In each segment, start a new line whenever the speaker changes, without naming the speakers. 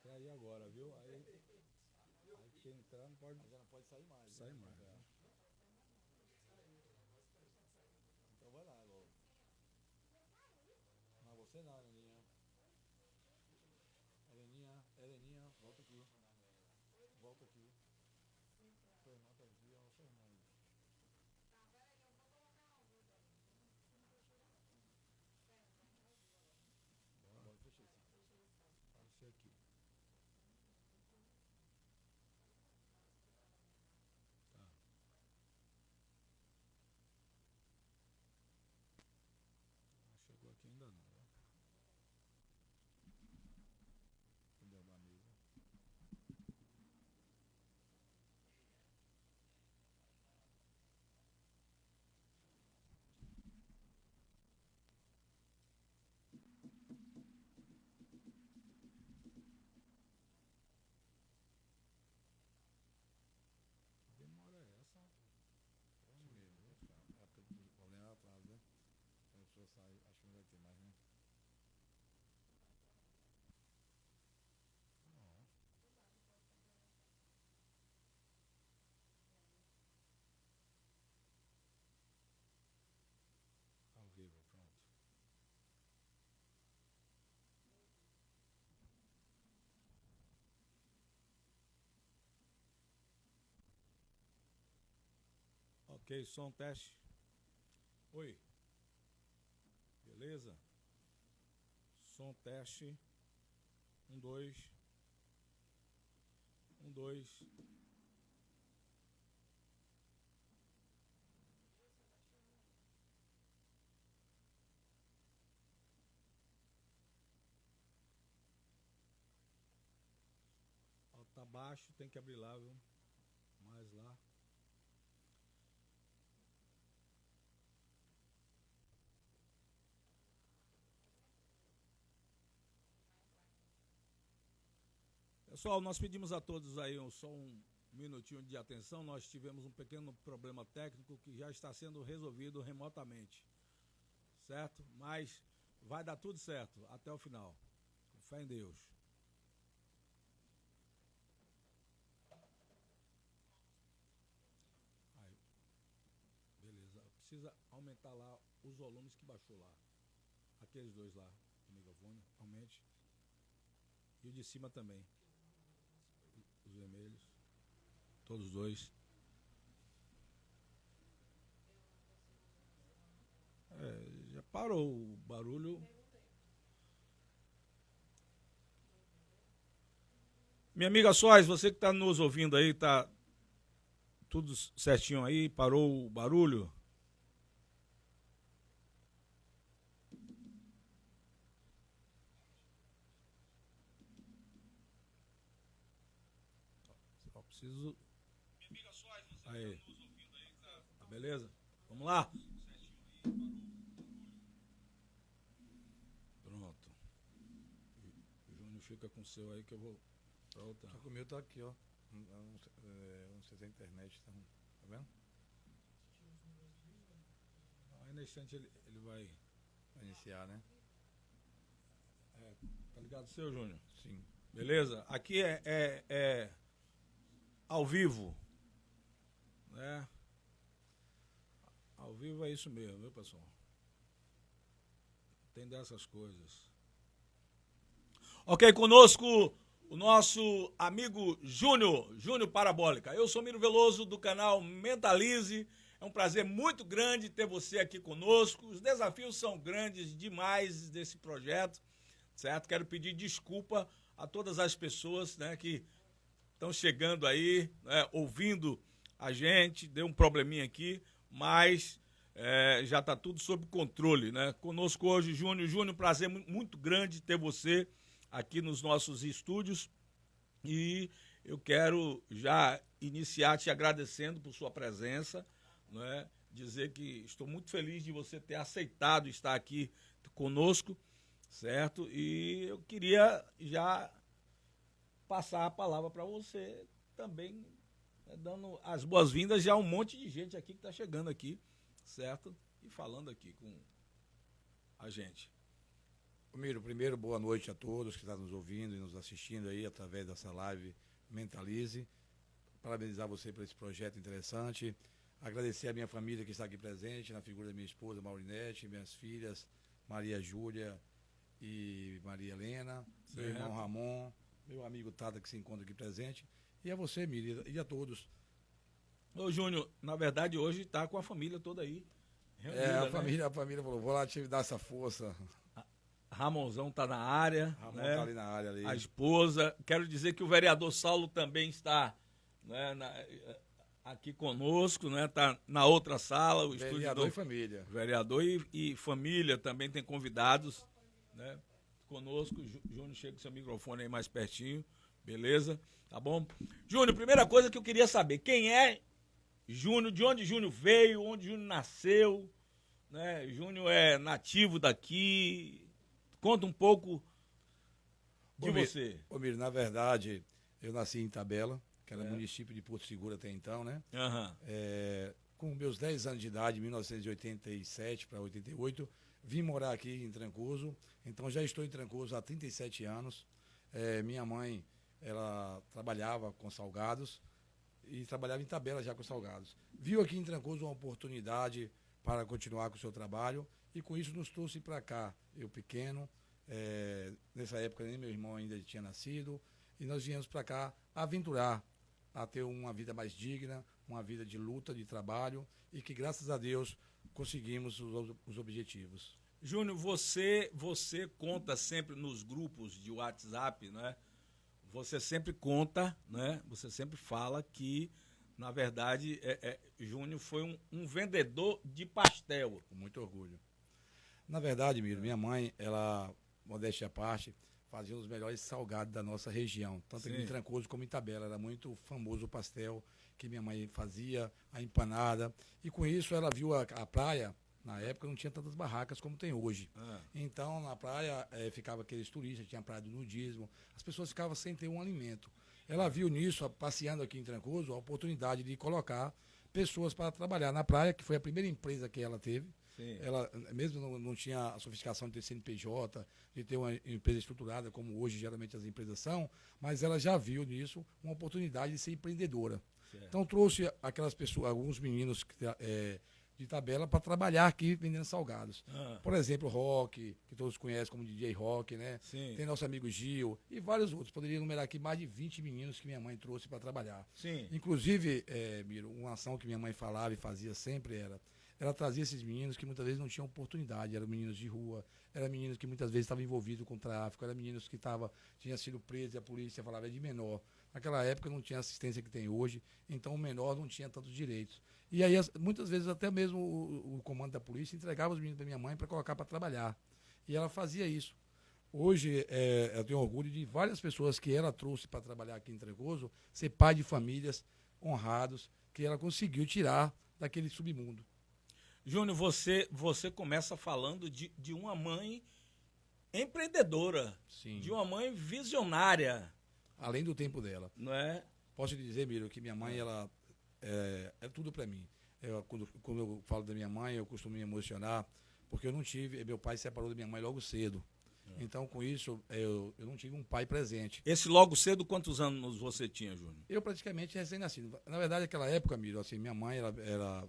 Até aí agora, viu? Aí quem entrar não pode
Mas já não pode sair mais.
sair
Né?
mais. Né?
Então vai lá, logo. Não, você não, Heleninha. Heleninha, volta aqui. Volta aqui. Sua irmã tá aqui, ó, sua irmã aí. Bora, fechei sim.
Aparecer aqui. Tá. Chegou aqui ainda não, né? Vou derrubar a mesa. Que demora é essa? Vamos ver, viu?
É porque o problema é atraso, né? Quando a pessoa sai, acho que não vai ter mais, né?
Não. Ao vivo, pronto. Ok, som teste. Oi. Beleza? Som teste. 1, 2. 1, 2. Ó, tá baixo, tem que abrir lá, viu? Mais lá. Pessoal, nós pedimos a todos aí só um minutinho de atenção. Nós tivemos um pequeno problema técnico que já está sendo resolvido remotamente, certo? Mas vai dar tudo certo até o final. Com fé em Deus. Aí, beleza. Precisa aumentar lá os volumes que baixou lá. Aqueles dois lá, o microfone, aumente. E o de cima também. Os vermelhos. Todos dois. Já parou o barulho. Minha amiga Soares, você que está nos ouvindo aí, tá tudo certinho aí? Parou o barulho? Só preciso. Minha amiga Soares, você aí. Que está nos ouvindo aí, tá beleza? Vamos lá? Pronto. O Júnior fica com o seu aí que eu vou pra outra.
Só que o meu tá aqui, ó. Não sei se a internet tá vendo?
Aí na instante ele vai.
Vai iniciar, né?
Tá ligado, seu Júnior?
Sim.
Beleza? Aqui é ao vivo, né? Ao vivo é isso mesmo, viu, pessoal? Tem dessas coisas. Ok, conosco o nosso amigo Júnior Parabólica. Eu sou Miro Veloso do canal Mentalize. É um prazer muito grande ter você aqui conosco. Os desafios são grandes demais desse projeto, certo? Quero pedir desculpa a todas as pessoas, né, que estão chegando aí, né, ouvindo a gente. Deu um probleminha aqui, mas já está tudo sob controle, né? Conosco hoje, Júnior. Júnior, prazer muito grande ter você aqui nos nossos estúdios. E eu quero já iniciar te agradecendo por sua presença, né? Dizer que estou muito feliz de você ter aceitado estar aqui conosco, certo? E eu queria já passar a palavra para você também, né, dando as boas-vindas já a um monte de gente aqui que está chegando aqui, certo? E falando aqui com a gente.
Miro, primeiro, boa noite a todos que estão nos ouvindo e nos assistindo aí através dessa live Mentalize. Parabenizar você por esse projeto interessante. Agradecer a minha família que está aqui presente, na figura da minha esposa, Maurinete, minhas filhas, Maria Júlia e Maria Helena, meu irmão Ramon, meu amigo Tata que se encontra aqui presente, e a você, Miri, e a todos.
Ô, Júnior, na verdade, hoje está com a família toda aí.
Reunida, a família falou, vou lá te dar essa força.
Ramonzão está na área.
Ramon
né?
está ali na área. Ali.
A esposa. Quero dizer que o vereador Saulo também está, né, aqui conosco, né? Está na outra sala. O
Vereador e família.
Vereador e família também tem convidados, né, conosco. Júnior, chega com seu microfone aí mais pertinho, beleza? Tá bom? Júnior, primeira coisa que eu queria saber, quem é Júnior, de onde Júnior veio, onde Júnior nasceu, né? Júnior é nativo daqui. Conta um pouco de você.
Ô, Miro, na verdade, eu nasci em Itabela, que era município de Porto Seguro até então, né? Com meus 10 anos de idade, 1987 para 88, vim morar aqui em Trancoso. Então já estou em Trancoso há 37 anos. Minha mãe, ela trabalhava com salgados e trabalhava em Itabela já com salgados. Viu aqui em Trancoso uma oportunidade para continuar com o seu trabalho e com isso nos trouxe para cá, eu pequeno. Nessa época nem meu irmão ainda tinha nascido e nós viemos para cá aventurar a ter uma vida mais digna, uma vida de luta, de trabalho e que graças a Deus conseguimos os objetivos.
Júnior, você conta sempre nos grupos de WhatsApp, né? Você sempre conta, né? Você sempre fala que, na verdade, Júnior foi um vendedor de pastel.
Com muito orgulho. Na verdade, Miro, minha mãe, ela, modéstia à parte, fazia os melhores salgados da nossa região, tanto aqui em Trancoso como em Itabela. Era muito famoso o pastel que minha mãe fazia, a empanada. E com isso ela viu a praia, na época não tinha tantas barracas como tem hoje. Então na praia ficava aqueles turistas, tinha a praia do nudismo, as pessoas ficavam sem ter um alimento. Ela viu nisso, passeando aqui em Trancoso, a oportunidade de colocar pessoas para trabalhar na praia, que foi a primeira empresa que ela teve. Ela mesmo não tinha a sofisticação de ter CNPJ, de ter uma empresa estruturada, como hoje geralmente as empresas são, mas ela já viu nisso uma oportunidade de ser empreendedora. Então trouxe aquelas pessoas, alguns meninos de Itabela para trabalhar aqui vendendo salgados. Por exemplo, Rock, que todos conhecem como DJ Rock, né? Tem nosso amigo Gil e vários outros. Poderia enumerar aqui mais de 20 meninos que minha mãe trouxe para trabalhar. Inclusive, Miro, uma ação que minha mãe falava e fazia sempre era, ela trazia esses meninos que muitas vezes não tinham oportunidade, eram meninos de rua, eram meninos que muitas vezes estavam envolvidos com tráfico, eram meninos que tinham sido presos e a polícia falava de menor. Naquela época não tinha a assistência que tem hoje, então o menor não tinha tantos direitos. E aí, muitas vezes, até mesmo o comando da polícia entregava os meninos para minha mãe para colocar para trabalhar. E ela fazia isso. Hoje, eu tenho orgulho de várias pessoas que ela trouxe para trabalhar aqui em Trancoso, ser pai de famílias honrados, que ela conseguiu tirar daquele submundo.
Júnior, você começa falando de uma mãe empreendedora, de uma mãe visionária.
Além do tempo dela.
Não é?
Posso te dizer, Miro, que minha mãe, ela é tudo para mim. Quando eu falo da minha mãe, eu costumo me emocionar, porque eu não tive, meu pai se separou da minha mãe logo cedo. Então, com isso, eu não tive um pai presente.
Esse logo cedo, quantos anos você tinha, Júnior?
Eu praticamente recém-nascido. Na verdade, naquela época, Miro, assim, minha mãe, ela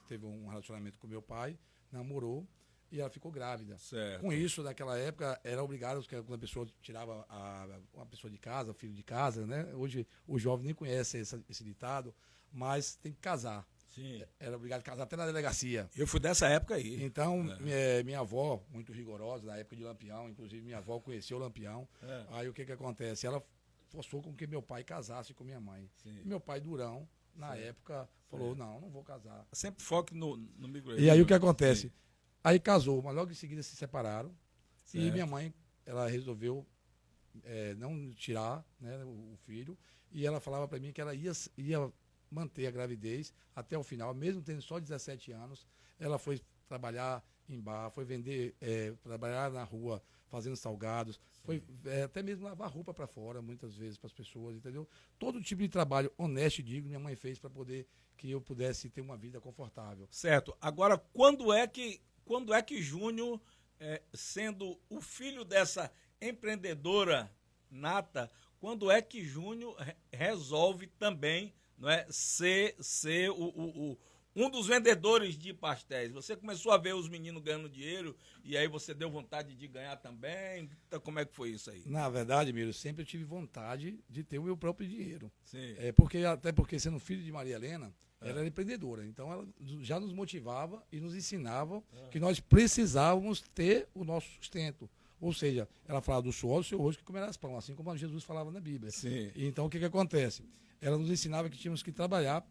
teve um relacionamento com meu pai, namorou e ela ficou grávida. Com isso, naquela época, era obrigado, quando a pessoa tirava uma pessoa de casa, filho de casa, né? Hoje o jovem nem conhece esse ditado, mas tem que casar. Era obrigado a casar até na delegacia.
Eu fui dessa época aí.
Então, minha avó, muito rigorosa, na época de Lampião, inclusive minha avó conheceu o Lampião. Aí o que acontece? Ela forçou com que meu pai casasse com minha mãe. Meu pai, durão, na época, falou, não vou casar.
Sempre foco no micro.
E aí o que acontece? Aí casou, mas logo em seguida se separaram. E minha mãe, ela resolveu não tirar, né, o filho. E ela falava para mim que ela ia manter a gravidez até o final, mesmo tendo só 17 anos. Ela foi trabalhar em bar, foi vender, trabalhar na rua, fazendo salgados, foi até mesmo lavar roupa para fora, muitas vezes, para as pessoas, entendeu? Todo tipo de trabalho honesto e digno minha mãe fez para poder que eu pudesse ter uma vida confortável.
Certo. Agora, quando é que Júnior sendo o filho dessa empreendedora nata, quando é que Júnior resolve também, não é, ser um dos vendedores de pastéis? Você começou a ver os meninos ganhando dinheiro e aí você deu vontade de ganhar também? Então, como é que foi isso aí?
Na verdade, Miro, sempre eu tive vontade de ter o meu próprio dinheiro.
Sim.
Até porque, sendo filho de Maria Helena, ela era empreendedora. Então, ela já nos motivava e nos ensinava que nós precisávamos ter o nosso sustento. Ou seja, ela falava do suor do seu rosto que comerás pão, assim como Jesus falava na Bíblia.
Sim.
E então, o que acontece? Ela nos ensinava que tínhamos que trabalhar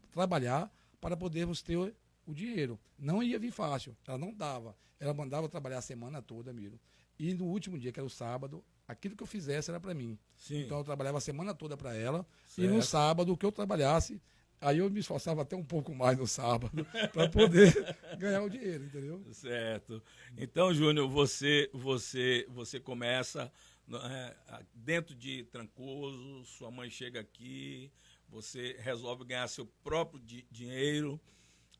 para podermos ter o dinheiro. Não ia vir fácil, ela não dava. Ela mandava trabalhar a semana toda, Miro. E no último dia, que era o sábado, aquilo que eu fizesse era para mim.
Sim.
Então eu trabalhava a semana toda para ela.
Certo.
E no sábado, o que eu trabalhasse, aí eu me esforçava até um pouco mais no sábado para poder ganhar o dinheiro, entendeu?
Certo. Então, Júnior, você começa dentro de Trancoso, sua mãe chega aqui, você resolve ganhar seu próprio dinheiro.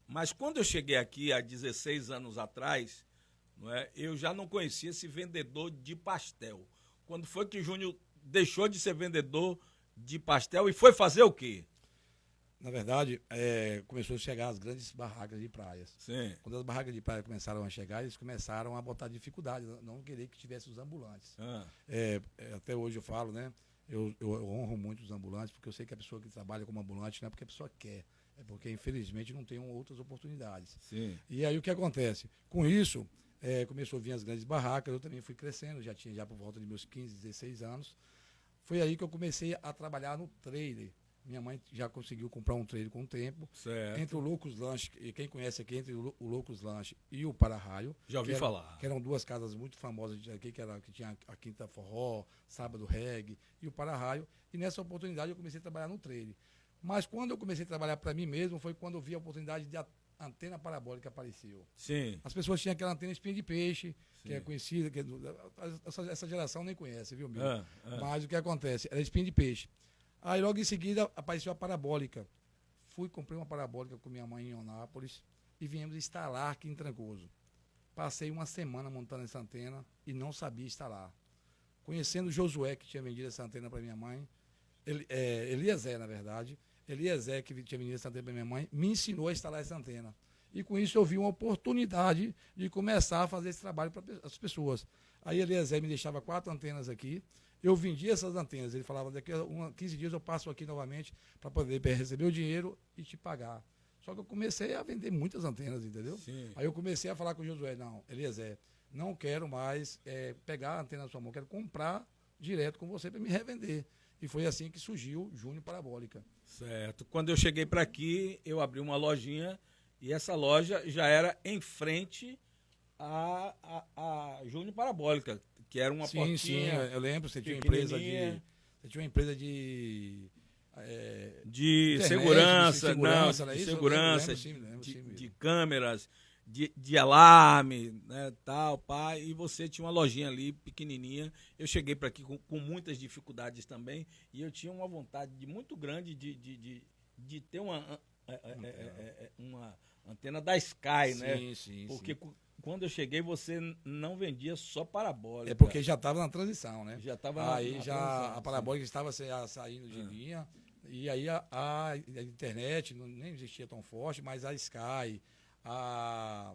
Mas quando eu cheguei aqui há 16 anos atrás, não é, eu já não conhecia esse vendedor de pastel. Quando foi que Júnior deixou de ser vendedor de pastel e foi fazer o quê?
Na verdade, começou a chegar as grandes barracas de praias.
Sim.
Quando as barracas de praia começaram a chegar, eles começaram a botar dificuldade, não querer que tivesse os ambulantes. Até hoje eu falo, né? Eu honro muito os ambulantes, porque eu sei que a pessoa que trabalha como ambulante não é porque a pessoa quer, é porque infelizmente não tem outras oportunidades.
Sim.
E aí o que acontece? Com isso, começou a vir as grandes barracas, eu também fui crescendo, já por volta de meus 15, 16 anos. Foi aí que eu comecei a trabalhar no trailer. Minha mãe já conseguiu comprar um trailer com o tempo.
Certo.
Entre o Loucos Lanche, e quem conhece aqui, entre o Loucos Lanche e o Para-Raio.
Já ouvi falar.
Que eram duas casas muito famosas aqui, que tinha a Quinta Forró, Sábado Reggae e o Para-Raio. E nessa oportunidade eu comecei a trabalhar no trailer. Mas quando eu comecei a trabalhar para mim mesmo, foi quando eu vi a oportunidade de antena parabólica apareceu.
Sim.
As pessoas tinham aquela antena espinha de peixe,
Sim.
que é conhecida, essa geração nem conhece, viu, amigo? Mas o que acontece? Era espinha de peixe. Aí logo em seguida apareceu a parabólica. Comprei uma parabólica com minha mãe em Onápolis e viemos instalar aqui em Trancoso. Passei uma semana montando essa antena e não sabia instalar. Conhecendo o Josué, que tinha vendido essa antena para minha mãe, Eliezer, na verdade, Eliezer, que tinha vendido essa antena para minha mãe, me ensinou a instalar essa antena. E com isso eu vi uma oportunidade de começar a fazer esse trabalho para as pessoas. Aí Eliezer me deixava 4 antenas aqui, eu vendia essas antenas, ele falava, daqui a 15 dias eu passo aqui novamente para poder receber o dinheiro e te pagar. Só que eu comecei a vender muitas antenas, entendeu?
Sim.
Aí eu comecei a falar com o Josué, não, Eliezer, não quero mais pegar a antena na sua mão, quero comprar direto com você para me revender. E foi assim que surgiu Júnior Parabólica.
Certo. Quando eu cheguei para aqui, eu abri uma lojinha e essa loja já era em frente a Júnior Parabólica, que era uma portinha.
Sim, eu lembro, você tinha uma empresa de
de segurança, de câmeras, de alarme, né, tal, pá, e você tinha uma lojinha ali pequenininha. Eu cheguei para aqui com muitas dificuldades também e eu tinha uma vontade muito grande de ter uma antena da Sky, né?
Sim,
porque quando eu cheguei você não vendia só parabólica.
É porque já estava na transição, né?
Já estava
a parabólica estava saindo de linha e aí a internet nem existia tão forte, mas a Sky, a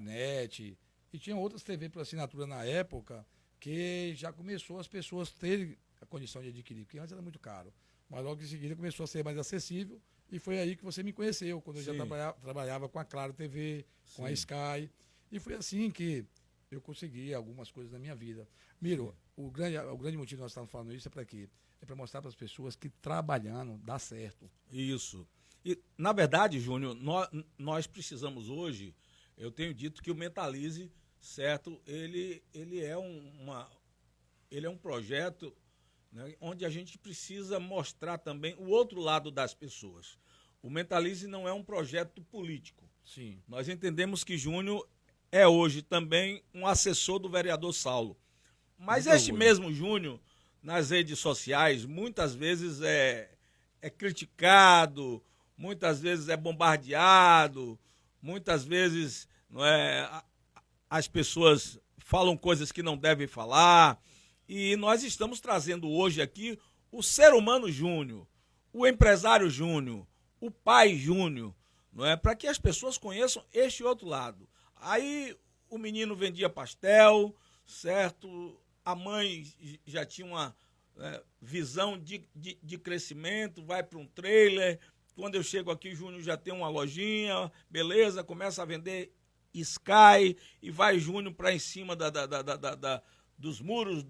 NET, e tinha outras TV por assinatura na época que já começou as pessoas terem a condição de adquirir, porque antes era muito caro. Mas logo em seguida começou a ser mais acessível e foi aí que você me conheceu, quando eu já trabalhava com a Claro TV, com a Sky. E foi assim que eu consegui algumas coisas na minha vida. Miro, o grande motivo que nós estamos falando isso é para quê? É para mostrar para as pessoas que trabalhando dá certo.
Isso. E, na verdade, Júnior, nós precisamos hoje, eu tenho dito que o Mentalize, certo, ele é um projeto, né, onde a gente precisa mostrar também o outro lado das pessoas. O Mentalize não é um projeto político.
Sim.
Nós entendemos que Júnior é hoje também um assessor do vereador Saulo. Mas este mesmo Júnior, nas redes sociais, muitas vezes é criticado, muitas vezes é bombardeado, muitas vezes não é, as pessoas falam coisas que não devem falar. E nós estamos trazendo hoje aqui o ser humano júnior, o empresário júnior, o pai júnior, não é? Para que as pessoas conheçam este outro lado. Aí o menino vendia pastel, certo? A mãe já tinha uma visão de crescimento, vai para um trailer. Quando eu chego aqui, o Júnior já tem uma lojinha, beleza, começa a vender Sky e vai Júnior para em cima dos muros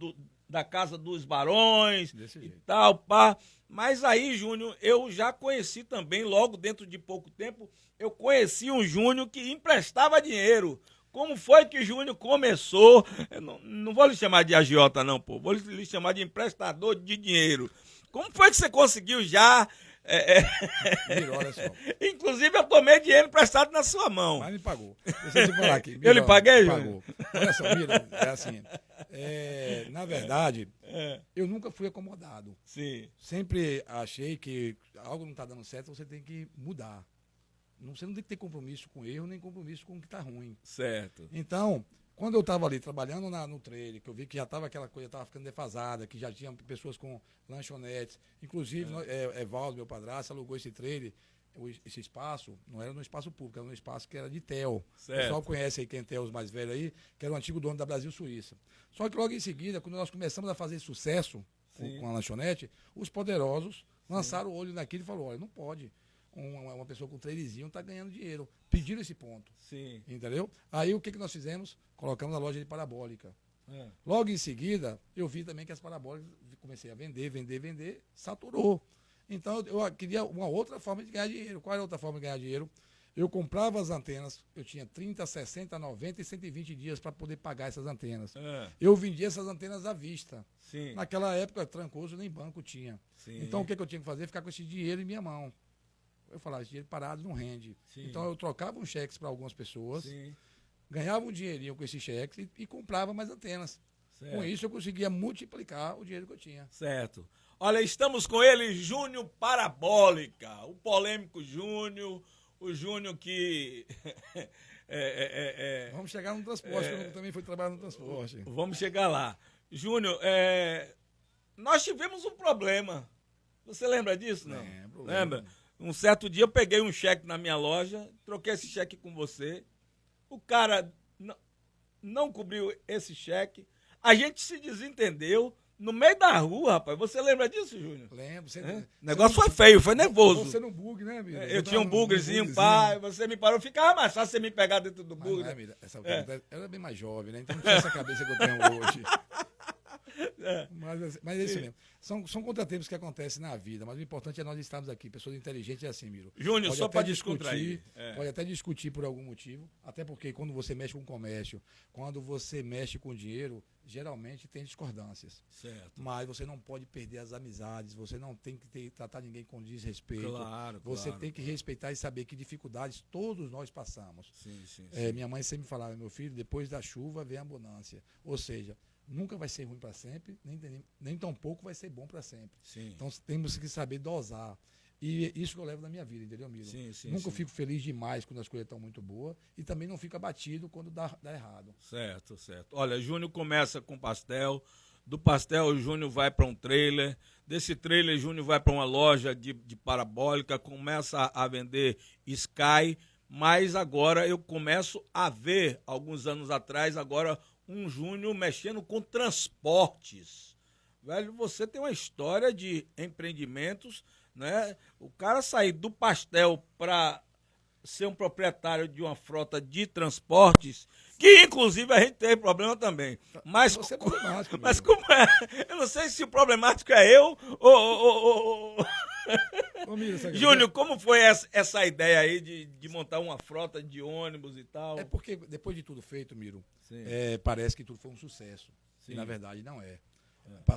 da Casa dos Barões e tal, pá. Mas aí, Júnior, eu já conheci também, logo dentro de pouco tempo, eu conheci um Júnior que emprestava dinheiro. Como foi que o Júnior começou? Eu não vou lhe chamar de agiota, não, pô. Vou lhe chamar de emprestador de dinheiro. Como foi que você conseguiu já...
Miro, olha só.
Inclusive, eu tomei dinheiro emprestado na sua mão.
Mas me pagou. Deixa eu te falar aqui. Miro,
eu lhe paguei,
Júnior? Olha só, Miro, é assim. Na verdade, eu nunca fui acomodado.
Sim.
Sempre achei que algo não está dando certo, você tem que mudar. Você não tem que ter compromisso com erro, nem compromisso com o que está ruim.
Certo.
Então, quando eu estava ali trabalhando no trailer, que eu vi que já estava aquela coisa, estava ficando defasada, que já tinha pessoas com lanchonetes, inclusive Evaldo, meu padrasto, alugou esse trailer, esse espaço, não era no espaço público, era no espaço que era de TEL.
Certo.
O pessoal conhece aí quem é TEL, os mais velhos aí, que era o antigo dono da Brasil Suíça. Só que logo em seguida, quando nós começamos a fazer sucesso com a lanchonete, os poderosos lançaram o olho naquilo e falaram, olha, não pode. Uma pessoa com trailerzinho está ganhando dinheiro. Pediram esse ponto.
Sim.
Entendeu? Aí o que nós fizemos? Colocamos a loja de parabólica. Logo em seguida, eu vi também que as parabólicas, comecei a vender, saturou. Então eu queria uma outra forma de ganhar dinheiro. Qual era a outra forma de ganhar dinheiro? Eu comprava as antenas, eu tinha 30, 60, 90 e 120 dias para poder pagar essas antenas. Eu vendia essas antenas à vista.
Sim.
Naquela época, Trancoso nem banco tinha.
Sim.
Então o que eu tinha que fazer? Ficar com esse dinheiro em minha mão. Eu falava, esse dinheiro parado não rende.
Sim.
Então eu trocava uns cheques para algumas pessoas,
Sim.
ganhava um dinheirinho com esses cheques e comprava mais antenas.
Certo.
Com isso eu conseguia multiplicar o dinheiro que eu tinha.
Certo. Olha, estamos com ele, Júnior Parabólica, o polêmico Júnior, o Júnior que...
Vamos chegar no transporte, que eu também fui trabalhar no transporte.
Vamos chegar lá. Júnior, nós tivemos um problema. Você lembra disso, não? Lembra? Um certo dia eu peguei um cheque na minha loja, troquei esse cheque com você. O cara não cobriu esse cheque. A gente se desentendeu no meio da rua, rapaz. Você lembra disso, Júnior?
Lembro.
O negócio foi feio, foi nervoso.
Você no bug, né, amigo?
Eu tinha um bugrezinho, pai. Você me parou. Ficava mais fácil você me pegar dentro do bugre.
Amigo, eu era bem mais jovem, né? Então não tinha essa cabeça que eu tenho hoje. Mas é isso mesmo. São contratempos que acontecem na vida, mas o importante é nós estarmos aqui. Pessoas inteligentes é assim, Miro.
Júnior, só para descontrair.
Pode até discutir por algum motivo, até porque quando você mexe com o comércio, quando você mexe com dinheiro, geralmente tem discordâncias.
Certo.
Mas você não pode perder as amizades, você não tem que tratar ninguém com desrespeito.
Claro,
você tem que respeitar e saber que dificuldades todos nós passamos.
Sim.
Minha mãe sempre falava, meu filho, depois da chuva vem a bonança. Ou seja, nunca vai ser ruim para sempre, nem tão pouco vai ser bom para sempre.
Sim.
Então temos que saber dosar. E isso que eu levo na minha vida, entendeu, Miro? Nunca fico feliz demais quando as coisas estão muito boas e também não fico abatido quando dá errado.
Certo. Olha, Júnior começa com pastel, do pastel o Júnior vai para um trailer, desse trailer Júnior vai para uma loja de parabólica, começa a vender Sky, mas agora eu começo a ver, alguns anos atrás, agora um Júnior mexendo com transportes. Velho, você tem uma história de empreendimentos, né? O cara sair do pastel para ser um proprietário de uma frota de transportes, que inclusive a gente teve problema também. Mas,
você é problemático,
mas como é? Eu não sei se o problemático é eu ou... Júnior, como foi essa ideia aí de montar uma frota de ônibus e tal?
É porque depois de tudo feito, Miro, parece que tudo foi um sucesso. Sim. E na verdade não é.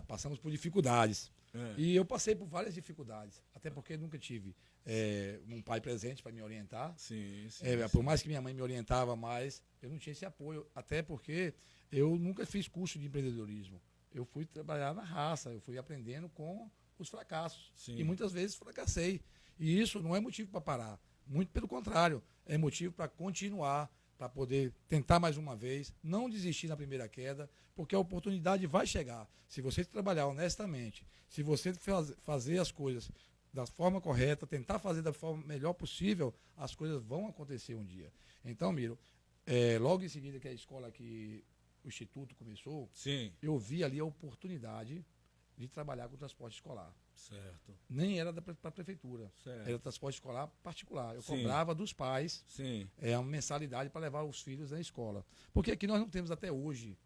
Passamos por dificuldades. E eu passei por várias dificuldades. Até porque nunca tive um pai presente para me orientar.
Sim.
Por mais que minha mãe me orientava mais, eu não tinha esse apoio. Até porque eu nunca fiz curso de empreendedorismo. Eu fui trabalhar na raça, eu fui aprendendo com os fracassos. Sim. E muitas vezes fracassei. E isso não é motivo para parar. Muito pelo contrário, é motivo para continuar. para poder tentar mais uma vez, não desistir na primeira queda, porque a oportunidade vai chegar. Se você trabalhar honestamente, se você fazer as coisas da forma correta, tentar fazer da forma melhor possível, as coisas vão acontecer um dia. Então, Miro, logo em seguida que a escola que o Instituto começou,
Sim.
eu vi ali a oportunidade de trabalhar com transporte escolar.
Certo.
Nem era para a prefeitura,
Certo.
era transporte escolar particular. Eu
Sim.
cobrava dos pais
Sim.
uma mensalidade para levar os filhos na escola. Porque aqui nós não temos até hoje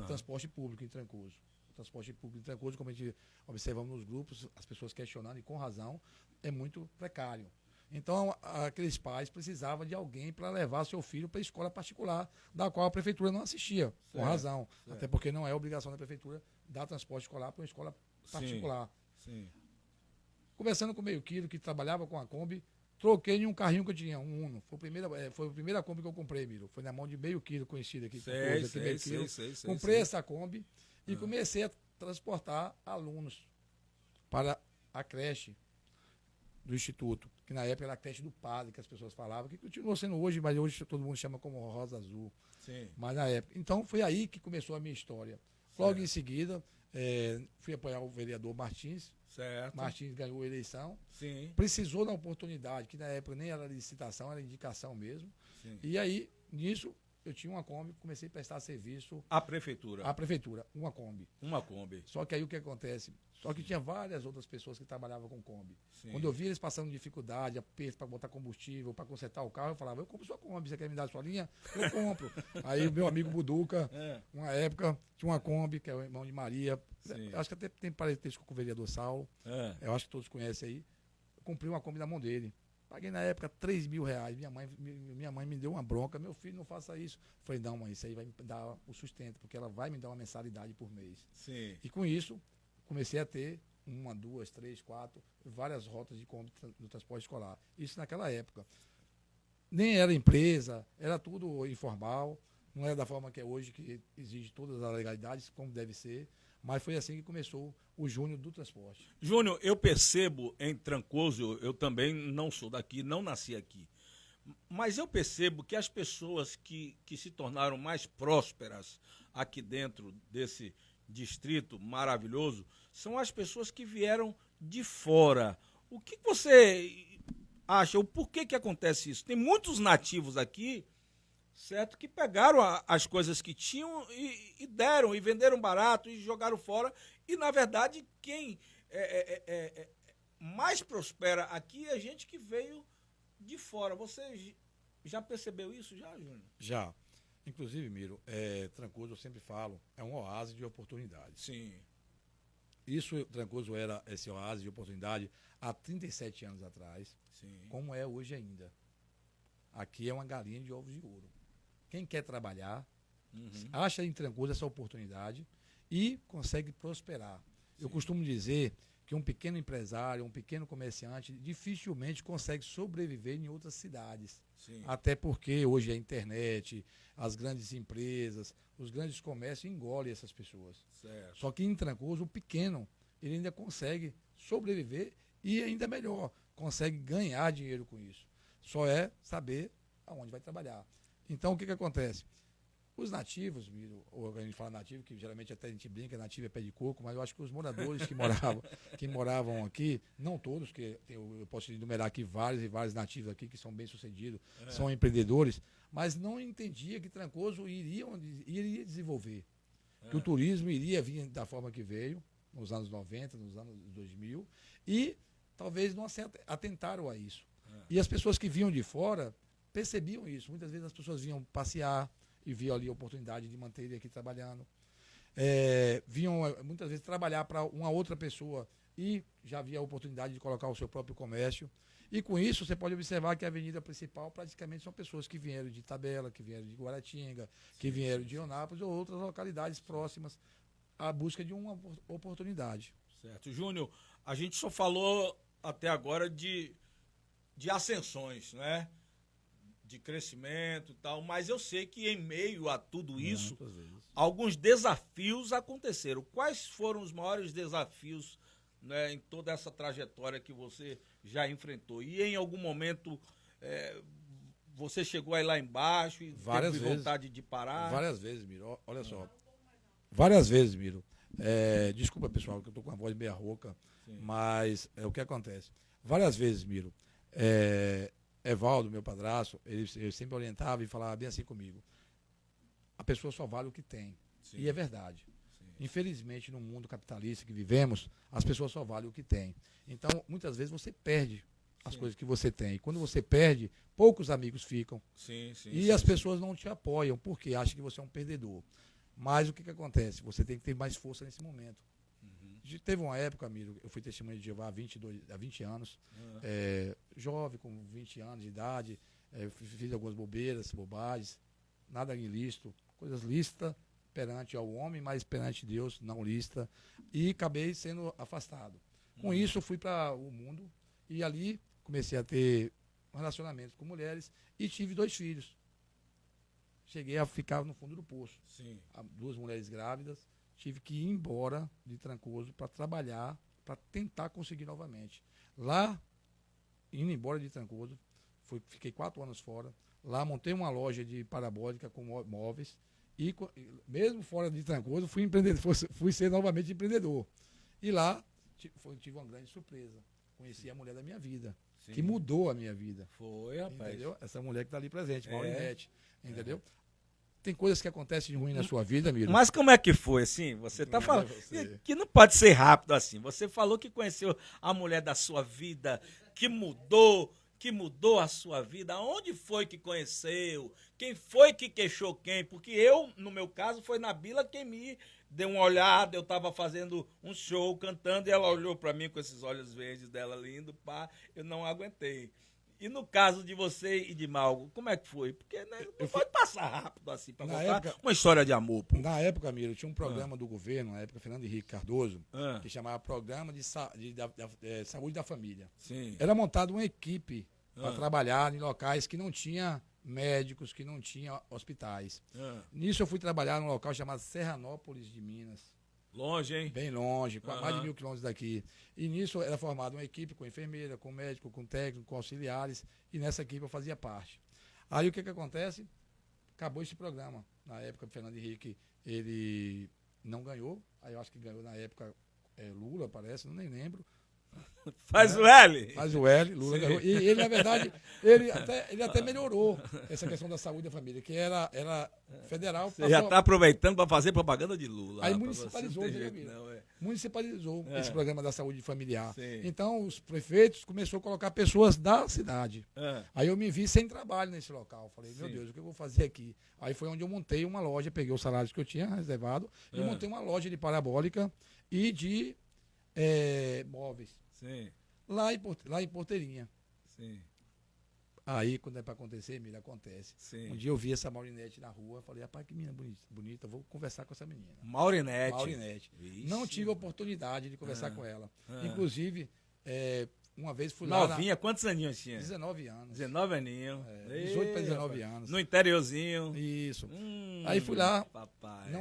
transporte público em Trancoso. O transporte público em Trancoso, como a gente observamos nos grupos, as pessoas questionando, e com razão, é muito precário. Então, aqueles pais precisavam de alguém para levar seu filho para a escola particular, da qual a prefeitura não assistia, com razão.
Certo.
Até porque não é obrigação da prefeitura dar transporte escolar para uma escola particular.
Sim.
Conversando com o Meio Quilo, que trabalhava com a Kombi, troquei em um carrinho que eu tinha, um Uno. Foi a primeira Kombi que eu comprei, Miro. Foi na mão de Meio Quilo, conhecido aqui.
Sei.
Comprei essa Kombi e comecei a transportar alunos para a creche do Instituto, que na época era a creche do padre, que as pessoas falavam, que continua sendo hoje, mas hoje todo mundo chama como Rosa Azul.
Sim.
Mas na época. Então foi aí que começou a minha história. Logo em seguida, fui apoiar o vereador Martins.
Certo.
Martins ganhou a eleição.
Sim.
Precisou da oportunidade, que na época nem era licitação, era indicação mesmo.
Sim.
E aí, nisso, eu tinha uma Kombi, comecei a prestar serviço
à prefeitura.
Uma Kombi.
Uma Kombi.
Só que aí o que acontece? Só que tinha várias outras pessoas que trabalhavam com Kombi.
Sim.
Quando eu via eles passando dificuldade, aperto para botar combustível, para consertar o carro, eu falava, eu compro sua Kombi, você quer me dar sua linha? Eu compro. Aí o meu amigo Buduca, uma época, tinha uma Kombi, que é o irmão de Maria. Eu acho que até tem parentesco com o vereador Saulo. Eu acho que todos conhecem aí. Eu comprei uma Kombi na mão dele. Paguei na época R$3.000. Minha mãe me deu uma bronca. Meu filho, não faça isso. Falei, não, mãe, isso aí vai me dar o sustento, porque ela vai me dar uma mensalidade por mês.
Sim.
E com isso, comecei a ter 1, 2, 3, 4, várias rotas de Kombi do transporte escolar. Isso naquela época. Nem era empresa, era tudo informal. Não era da forma que é hoje, que exige todas as legalidades, como deve ser. Mas foi assim que começou o Júnior do transporte.
Júnior, eu percebo em Trancoso, eu também não sou daqui, não nasci aqui, mas eu percebo que as pessoas que se tornaram mais prósperas aqui dentro desse distrito maravilhoso são as pessoas que vieram de fora. O que você acha? O porquê que acontece isso? Tem muitos nativos aqui, certo, que pegaram as coisas que tinham e deram, e venderam barato, e jogaram fora. E, na verdade, quem mais prospera aqui é gente que veio de fora. Você já percebeu isso, Júnior?
Já. Inclusive, Miro, Trancoso, eu sempre falo, é um oásis de oportunidade.
Sim.
Trancoso era esse oásis de oportunidade há 37 anos atrás,
sim,
como é hoje ainda. Aqui é uma galinha de ovos de ouro. Quem quer trabalhar, acha em Trancoso essa oportunidade e consegue prosperar. Sim. Eu costumo dizer que um pequeno empresário, um pequeno comerciante, dificilmente consegue sobreviver em outras cidades.
Sim.
Até porque hoje a internet, as grandes empresas, os grandes comércios engolem essas pessoas.
Certo.
Só que em Trancoso, o pequeno, ele ainda consegue sobreviver e ainda melhor, consegue ganhar dinheiro com isso. Só é saber aonde vai trabalhar. Então, o que acontece? Os nativos, ou a gente fala nativo, que geralmente até a gente brinca, nativo é pé de coco, mas eu acho que os moradores que moravam aqui, não todos, que eu posso enumerar aqui vários e vários nativos aqui que são bem-sucedidos, são empreendedores, mas não entendia que Trancoso iria desenvolver, que o turismo iria vir da forma que veio, nos anos 90, nos anos 2000, e talvez não atentaram a isso. E as pessoas que vinham de fora percebiam isso. Muitas vezes as pessoas vinham passear e viam ali a oportunidade de manter ele aqui trabalhando. Vinham muitas vezes trabalhar para uma outra pessoa e já havia a oportunidade de colocar o seu próprio comércio. E com isso você pode observar que a avenida principal praticamente são pessoas que vieram de Itabela, que vieram de Guaratinga, que vieram de Ionápolis ou outras localidades próximas à busca de uma oportunidade.
Certo. Júnior, a gente só falou até agora de ascensões, né? De crescimento e tal, mas eu sei que em meio a tudo isso, alguns desafios aconteceram. Quais foram os maiores desafios, né, em toda essa trajetória que você já enfrentou? E em algum momento você chegou aí lá embaixo e
Várias
teve
vezes.
vontade de parar?
Várias vezes, Miro. Olha só. Várias vezes, Miro. Desculpa, pessoal, que eu tô com a voz meio rouca, mas é o que acontece. Várias vezes, Miro. Evaldo, meu padrasto, ele sempre orientava e falava bem assim comigo. A pessoa só vale o que tem.
Sim.
E é verdade. Infelizmente, no mundo capitalista que vivemos, as pessoas só valem o que têm. Então, muitas vezes você perde as coisas que você tem. E quando você perde, poucos amigos ficam. E as pessoas não te apoiam, porque acham que você é um perdedor. Mas o que acontece? Você tem que ter mais força nesse momento. Teve uma época, Miro, eu fui testemunha de Jeová há 20 anos, jovem, com 20 anos de idade, fiz algumas bobagens, nada ilícito, coisas lícitas, perante ao homem, mas perante Deus, não lista, e acabei sendo afastado. Com isso, eu fui para o mundo e ali comecei a ter relacionamentos com mulheres e tive 2 filhos. Cheguei a ficar no fundo do poço. 2 mulheres grávidas, tive que ir embora de Trancoso para trabalhar, para tentar conseguir novamente. Lá, indo embora de Trancoso, fiquei 4 anos fora, lá montei uma loja de parabólica com móveis, e mesmo fora de Trancoso, fui ser novamente empreendedor. E lá tive uma grande surpresa. Conheci a mulher da minha vida, que mudou a minha vida.
Foi, rapaz.
Entendeu? Essa mulher que está ali presente, Maurinete. Entendeu? Tem coisas que acontecem de ruim na sua vida, Miro.
Mas como é que foi, assim? Você tá falando que não pode ser rápido assim. Você falou que conheceu a mulher da sua vida, que mudou a sua vida. Aonde foi que conheceu? Quem foi que queixou quem? Porque eu, no meu caso, foi Nabila quem me deu uma olhada. Eu tava fazendo um show, cantando, e ela olhou pra mim com esses olhos verdes dela lindo, pá, eu não aguentei. E no caso de você e de Malgo, como é que foi? Porque né, não pode passar rápido assim pra contar uma história de amor. Pô.
Na época, Miro, tinha um programa do governo, na época, Fernando Henrique Cardoso, que chamava Programa de Saúde da Família. Era montada uma equipe para trabalhar em locais que não tinha médicos, que não tinha hospitais. Nisso eu fui trabalhar num local chamado Serranópolis de Minas.
Longe, hein?
Bem longe, mais de 1.000 quilômetros daqui. E nisso era formada uma equipe com enfermeira, com médico, com técnico, com auxiliares, e nessa equipe eu fazia parte. Aí o que acontece? Acabou esse programa. Na época, o Fernando Henrique, ele não ganhou, aí eu acho que ganhou na época Lula, parece, nem lembro.
Faz o L.
Faz o L, Lula ganhou. E ele, na verdade, ele até melhorou essa questão da saúde da família, que era federal.
Você já está aproveitando para fazer propaganda de Lula.
Aí municipalizou, municipalizou esse programa da saúde familiar.
Sim.
Então, os prefeitos começaram a colocar pessoas da cidade. Aí eu me vi sem trabalho nesse local. Falei, meu Deus, o que eu vou fazer aqui? Aí foi onde eu montei uma loja, peguei os salários que eu tinha reservado e montei uma loja de parabólica e de móveis. Lá em Porteirinha. Aí, quando é para acontecer, Mira, acontece. Um dia eu vi essa Maurinete na rua, falei, rapaz, que menina bonita, vou conversar com essa menina.
Maurinete.
Não tive a oportunidade de conversar com ela. Inclusive, uma vez fui lá...
Novinha, quantos aninhos tinha?
19 anos.
19 aninhos.
18 para 19 anos.
No interiorzinho.
Isso. Aí fui lá,
papai.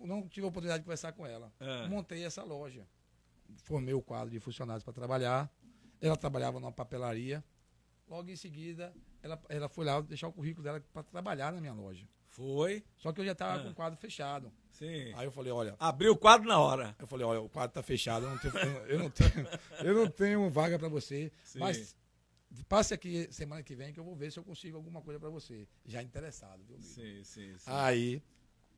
não tive a oportunidade de conversar com ela. Montei essa loja. Formei o quadro de funcionários para trabalhar. Ela trabalhava numa papelaria. Logo em seguida, ela foi lá deixar o currículo dela para trabalhar na minha loja.
Foi.
Só que eu já estava com o quadro fechado. Aí eu falei, olha...
Abriu o quadro na hora.
Eu falei, olha, o quadro está fechado, eu não tenho vaga para você. Mas passe aqui semana que vem que eu vou ver se eu consigo alguma coisa para você. Já interessado, viu, amigo?
Sim.
Aí,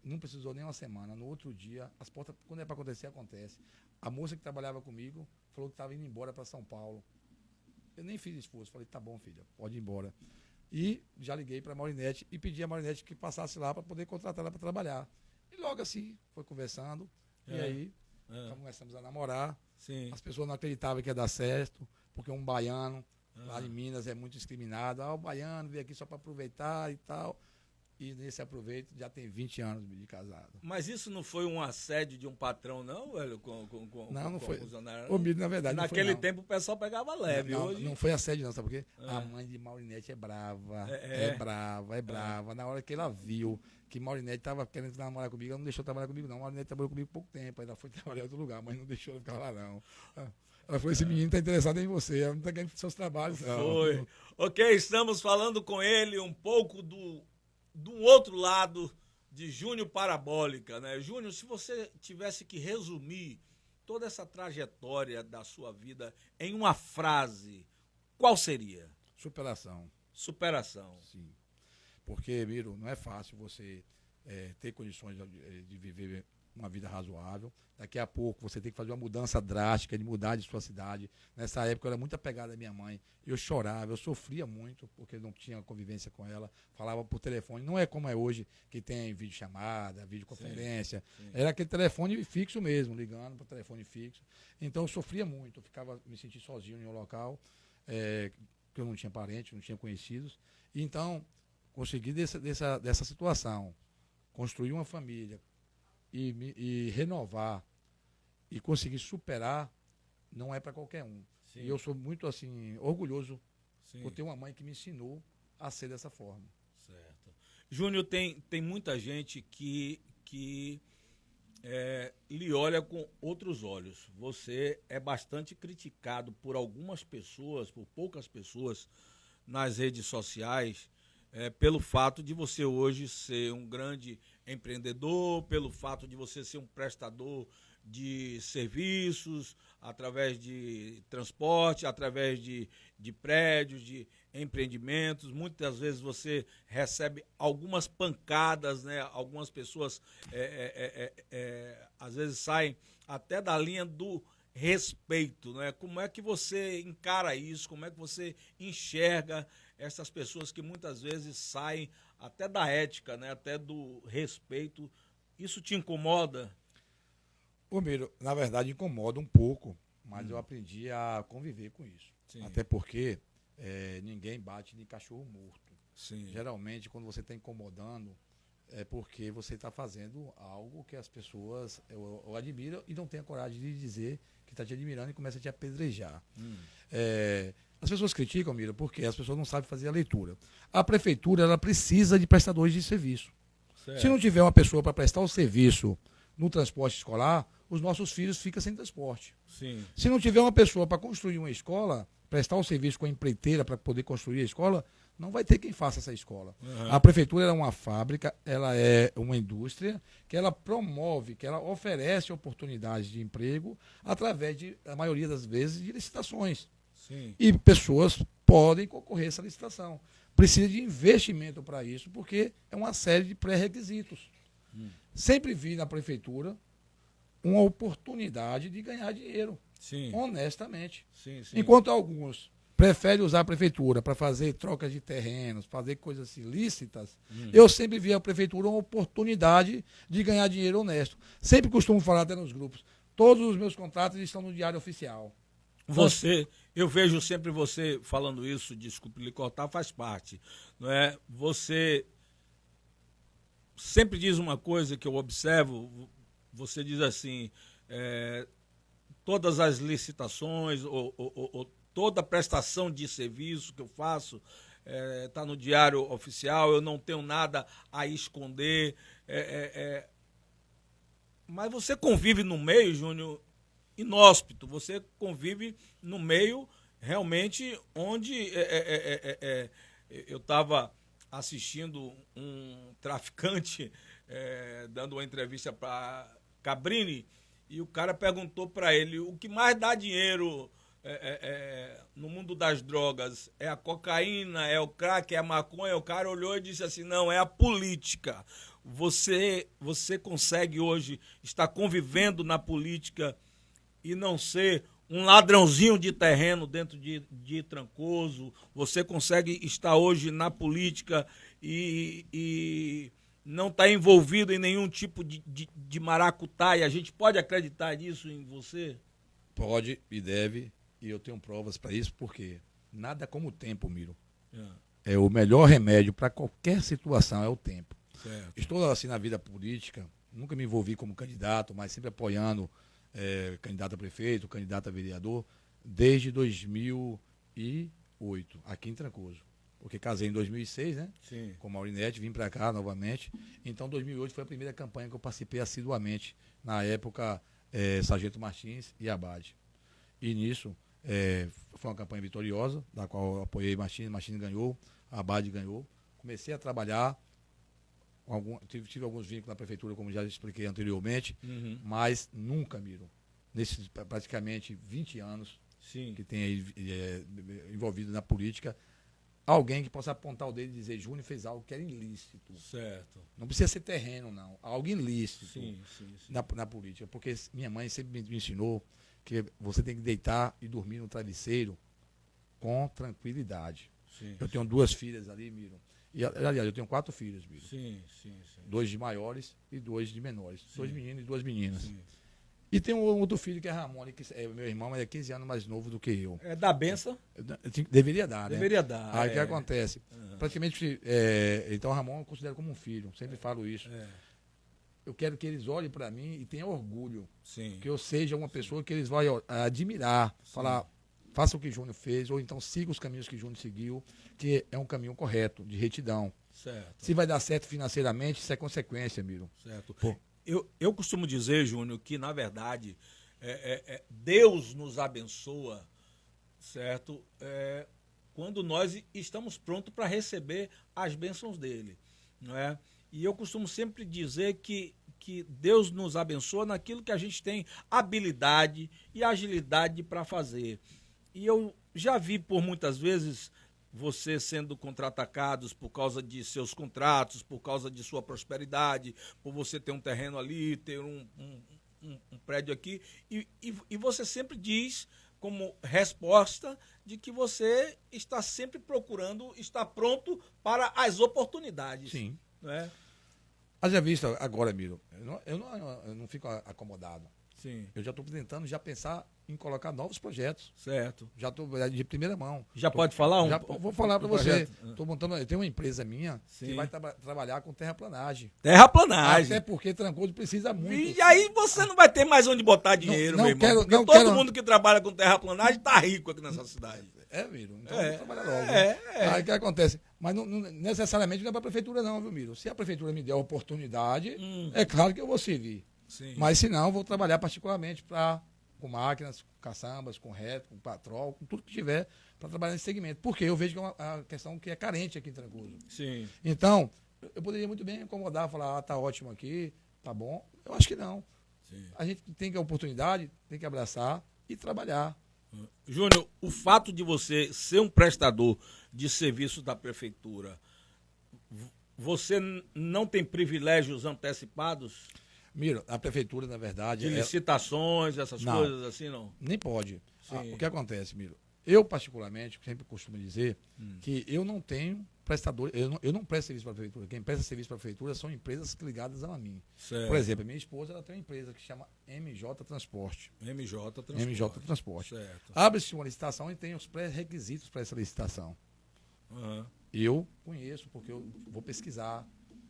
não precisou nem uma semana. No outro dia, as portas, quando é para acontecer, acontece. A moça que trabalhava comigo falou que estava indo embora para São Paulo. Eu nem fiz esforço. Falei, tá bom, filha, pode ir embora. E já liguei para a Maurinete e pedi a Maurinete que passasse lá para poder contratar ela para trabalhar. E logo assim, foi conversando. E aí, começamos a namorar. As pessoas não acreditavam que ia dar certo, porque um baiano lá em Minas é muito discriminado. O baiano veio aqui só para aproveitar e tal. E nesse aproveito já tem 20 anos de casado.
Mas isso não foi um assédio de um patrão, não, velho?
Não foi.
Funcionário,
Ô, Miro, na verdade,
naquele
não foi,
tempo o pessoal pegava leve.
não,
Hoje...
não foi assédio, não, sabe por quê? A mãe de Maurinete é brava. É brava. Na hora que ela viu que Maurinete estava querendo namorar comigo, ela não deixou trabalhar comigo, não. Maurinete trabalhou comigo pouco tempo. Aí ela foi trabalhar em outro lugar, mas não deixou ela ficar lá, não. Ela falou: esse menino está interessado em você, ela não está querendo seus trabalhos. Não.
Foi. Ok, estamos falando com ele um pouco do outro lado de Júnior Parabólica, né? Júnior, se você tivesse que resumir toda essa trajetória da sua vida em uma frase, qual seria?
Superação.
Superação.
Sim. Porque, Miro, não é fácil você ter condições de viver uma vida razoável. Daqui a pouco você tem que fazer uma mudança drástica, de mudar de sua cidade. Nessa época eu era muito apegado à minha mãe. Eu chorava, eu sofria muito, porque não tinha convivência com ela. Falava por telefone. Não é como é hoje, que tem videochamada, videoconferência. Sim. Era aquele telefone fixo mesmo, ligando para o telefone fixo. Então eu sofria muito. Eu me sentia sozinho em um local, que eu não tinha parentes, não tinha conhecidos. Então, consegui dessa situação, construir uma família, e renovar e conseguir superar não é para qualquer um. Sim. E eu sou muito assim orgulhoso por ter uma mãe que me ensinou a ser dessa forma.
Certo. Júnior, tem muita gente que lhe olha com outros olhos. Você é bastante criticado por algumas pessoas, por poucas pessoas nas redes sociais, pelo fato de você hoje ser um grande empreendedor, pelo fato de você ser um prestador de serviços, através de transporte, através de prédios, de empreendimentos. Muitas vezes você recebe algumas pancadas, né? Algumas pessoas às vezes saem até da linha do respeito, né? Como é que você encara isso? Como é que você enxerga essas pessoas que muitas vezes saem até da ética, né? Até do respeito? Isso te incomoda?
Ô, Miro, na verdade incomoda um pouco, mas eu aprendi a conviver com isso. Sim. Até porque ninguém bate de cachorro morto. Sim. Geralmente, quando você está incomodando, é porque você está fazendo algo que as pessoas ou admiram e não tem a coragem de dizer que está te admirando e começa a te apedrejar. As pessoas criticam, Mira, porque as pessoas não sabem fazer a leitura. A prefeitura ela precisa de prestadores de serviço. Certo. Se não tiver uma pessoa para prestar o serviço no transporte escolar, os nossos filhos ficam sem transporte. Sim. Se não tiver uma pessoa para construir uma escola, prestar o serviço com a empreiteira para poder construir a escola, não vai ter quem faça essa escola. Uhum. A prefeitura é uma fábrica, ela é uma indústria que ela promove, que ela oferece oportunidades de emprego através de, a maioria das vezes, de licitações. Sim. E pessoas podem concorrer a essa licitação. Precisa de investimento para isso, porque é uma série de pré-requisitos. Sempre vi na prefeitura uma oportunidade de ganhar dinheiro, sim, honestamente. Sim, sim. Enquanto alguns preferem usar a prefeitura para fazer trocas de terrenos, fazer coisas ilícitas, eu sempre vi a prefeitura uma oportunidade de ganhar dinheiro honesto. Sempre costumo falar até nos grupos, todos os meus contratos estão no Diário Oficial.
Eu vejo sempre você falando isso, desculpe lhe cortar, faz parte, não é? Você sempre diz uma coisa que eu observo, você diz assim, todas as licitações ou toda prestação de serviço que eu faço está no Diário Oficial, eu não tenho nada a esconder. Mas você convive no meio, Júnior, inóspito, você convive no meio realmente onde eu estava assistindo um traficante dando uma entrevista para Cabrini e o cara perguntou para ele o que mais dá dinheiro no mundo das drogas, é a cocaína, é o crack, é a maconha. O cara olhou e disse assim, não, é a política. Você consegue hoje estar convivendo na política e não ser um ladrãozinho de terreno dentro de Trancoso? Você consegue estar hoje na política e não estar envolvido em nenhum tipo de maracutaia? A gente pode acreditar nisso em você?
Pode e deve, e eu tenho provas para isso, porque nada como o tempo, Miro. É o melhor remédio para qualquer situação, é o tempo.
Certo.
Estou assim na vida política, nunca me envolvi como candidato, mas sempre apoiando candidato a prefeito, candidato a vereador, desde 2008, aqui em Trancoso. Porque casei em 2006, né?
Sim.
Com a Maurinete, vim para cá novamente. Então, 2008 foi a primeira campanha que eu participei assiduamente. Na época, Sargento Martins e Abade. E nisso, foi uma campanha vitoriosa, da qual eu apoiei Martins ganhou, Abade ganhou. Comecei a trabalhar, tive alguns vínculos na prefeitura, como já expliquei anteriormente, mas nunca, Miro, nesses praticamente 20 anos
Sim.
que tem aí envolvido na política, alguém que possa apontar o dedo e dizer Júnior fez algo que era ilícito.
Certo.
Não precisa ser terreno, não. Algo ilícito
Sim.
na política. Porque minha mãe sempre me ensinou que você tem que deitar e dormir no travesseiro com tranquilidade.
Sim.
Eu tenho 2 filhas ali, Miro. E, aliás, eu tenho 4 filhos, Miro.
Sim.
2 de maiores e 2 de menores. 2 meninos e 2 meninas.
Sim.
E tem um outro filho que é Ramone, que é meu irmão, mas é 15 anos mais novo do que eu.
É da benção?
Deveria dar, né?
Deveria dar.
Aí o que acontece? Praticamente, então o Ramon eu considero como um filho, sempre falo isso. Eu quero que eles olhem para mim e tenham orgulho.
Sim.
Que eu seja uma pessoa que eles vão admirar, falar, faça o que Júnior fez, ou então siga os caminhos que Júnior seguiu, que é um caminho correto, de retidão.
Certo.
Se vai dar certo financeiramente, isso é consequência, Miro.
Certo. Eu costumo dizer, Júnior, que na verdade Deus nos abençoa, certo? Quando nós estamos prontos para receber as bênçãos dele, não é? E eu costumo sempre dizer que Deus nos abençoa naquilo que a gente tem habilidade e agilidade para fazer. E eu já vi por muitas vezes você sendo contra-atacados por causa de seus contratos, por causa de sua prosperidade, por você ter um terreno ali, ter um prédio aqui, e você sempre diz como resposta de que você está sempre procurando, está pronto para as oportunidades.
Sim.
Não é?
Haja vista agora, Miro, eu não fico acomodado.
Sim.
Eu já estou tentando pensar em colocar novos projetos.
Certo.
Já estou de primeira mão.
Já pode falar um?
Vou falar para você.
Projeto?
Estou montando, eu tenho uma empresa minha
Sim.
que vai trabalhar com terraplanagem.
Terraplanagem.
Até porque Trancoso precisa muito.
E aí você não vai ter mais onde botar dinheiro, meu irmão. Porque todo mundo que trabalha com terraplanagem está rico aqui nessa cidade.
Miro. Então vamos trabalhar logo. Aí o que acontece? Mas não necessariamente não é para a prefeitura não, viu, Miro? Se a prefeitura me der a oportunidade, é claro que eu vou servir.
Sim.
Mas se não, eu vou trabalhar particularmente com máquinas, com caçambas, com reto, com patrol, com tudo que tiver para trabalhar nesse segmento. Porque eu vejo que é uma questão que é carente aqui em Trancoso.
Sim.
Então, eu poderia muito bem me incomodar, falar, tá ótimo aqui, tá bom. Eu acho que não.
Sim.
A gente tem que a oportunidade, tem que abraçar e trabalhar.
Júnior, o fato de você ser um prestador de serviços da prefeitura, você não tem privilégios antecipados?
Miro, a prefeitura, na verdade...
De licitações, essas coisas assim, não?
Nem pode. O que acontece, Miro? Eu, particularmente, sempre costumo dizer que eu não tenho prestador, eu não presto serviço para a prefeitura. Quem presta serviço para a prefeitura são empresas ligadas a mim.
Certo.
Por exemplo, minha esposa ela tem uma empresa que chama MJ Transporte.
MJ Transporte.
MJ Transporte.
Certo.
Abre-se uma licitação e tem os pré-requisitos para essa licitação. Eu conheço, porque eu vou pesquisar.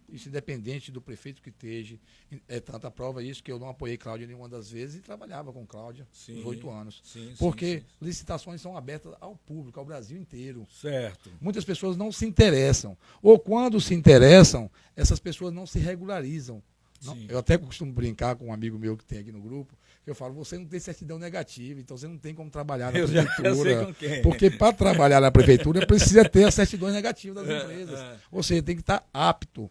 Isso independente do prefeito que esteja. É tanta prova isso que eu não apoiei Cláudia nenhuma das vezes e trabalhava com Cláudia nos 8 anos. Porque licitações são abertas ao público, ao Brasil inteiro.
Certo.
Muitas pessoas não se interessam. Ou quando se interessam, essas pessoas não se regularizam. Não, eu até costumo brincar com um amigo meu que tem aqui no grupo, que eu falo, você não tem certidão negativa, então você não tem como trabalhar na prefeitura.
Eu sei com quem.
Porque para trabalhar na prefeitura precisa ter a certidão negativa das empresas. Ou seja, tem que estar apto.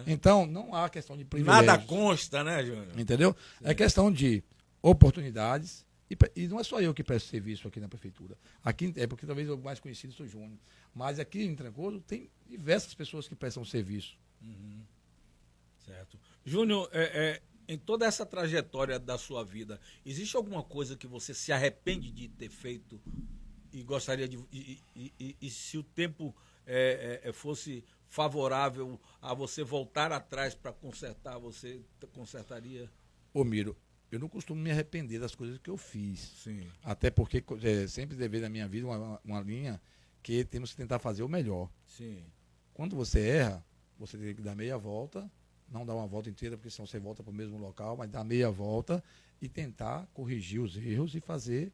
Então, não há questão de privilégios.
Nada consta, né, Júnior?
Entendeu? É questão de oportunidades. E não é só eu que presto serviço aqui na prefeitura. Aqui é porque talvez o mais conhecido sou o Júnior. Mas aqui em Trancoso tem diversas pessoas que prestam serviço.
Certo. Júnior, em toda essa trajetória da sua vida, existe alguma coisa que você se arrepende de ter feito e gostaria de... E se o tempo fosse favorável a você voltar atrás para consertar, você consertaria?
Ô Miro, eu não costumo me arrepender das coisas que eu fiz.
Levei
Até porque sempre levei na minha vida uma linha que temos que tentar fazer o melhor.
Sim.
Quando você erra, você tem que dar meia volta, não dar uma volta inteira, porque senão você volta para o mesmo local, mas dar meia volta e tentar corrigir os erros e fazer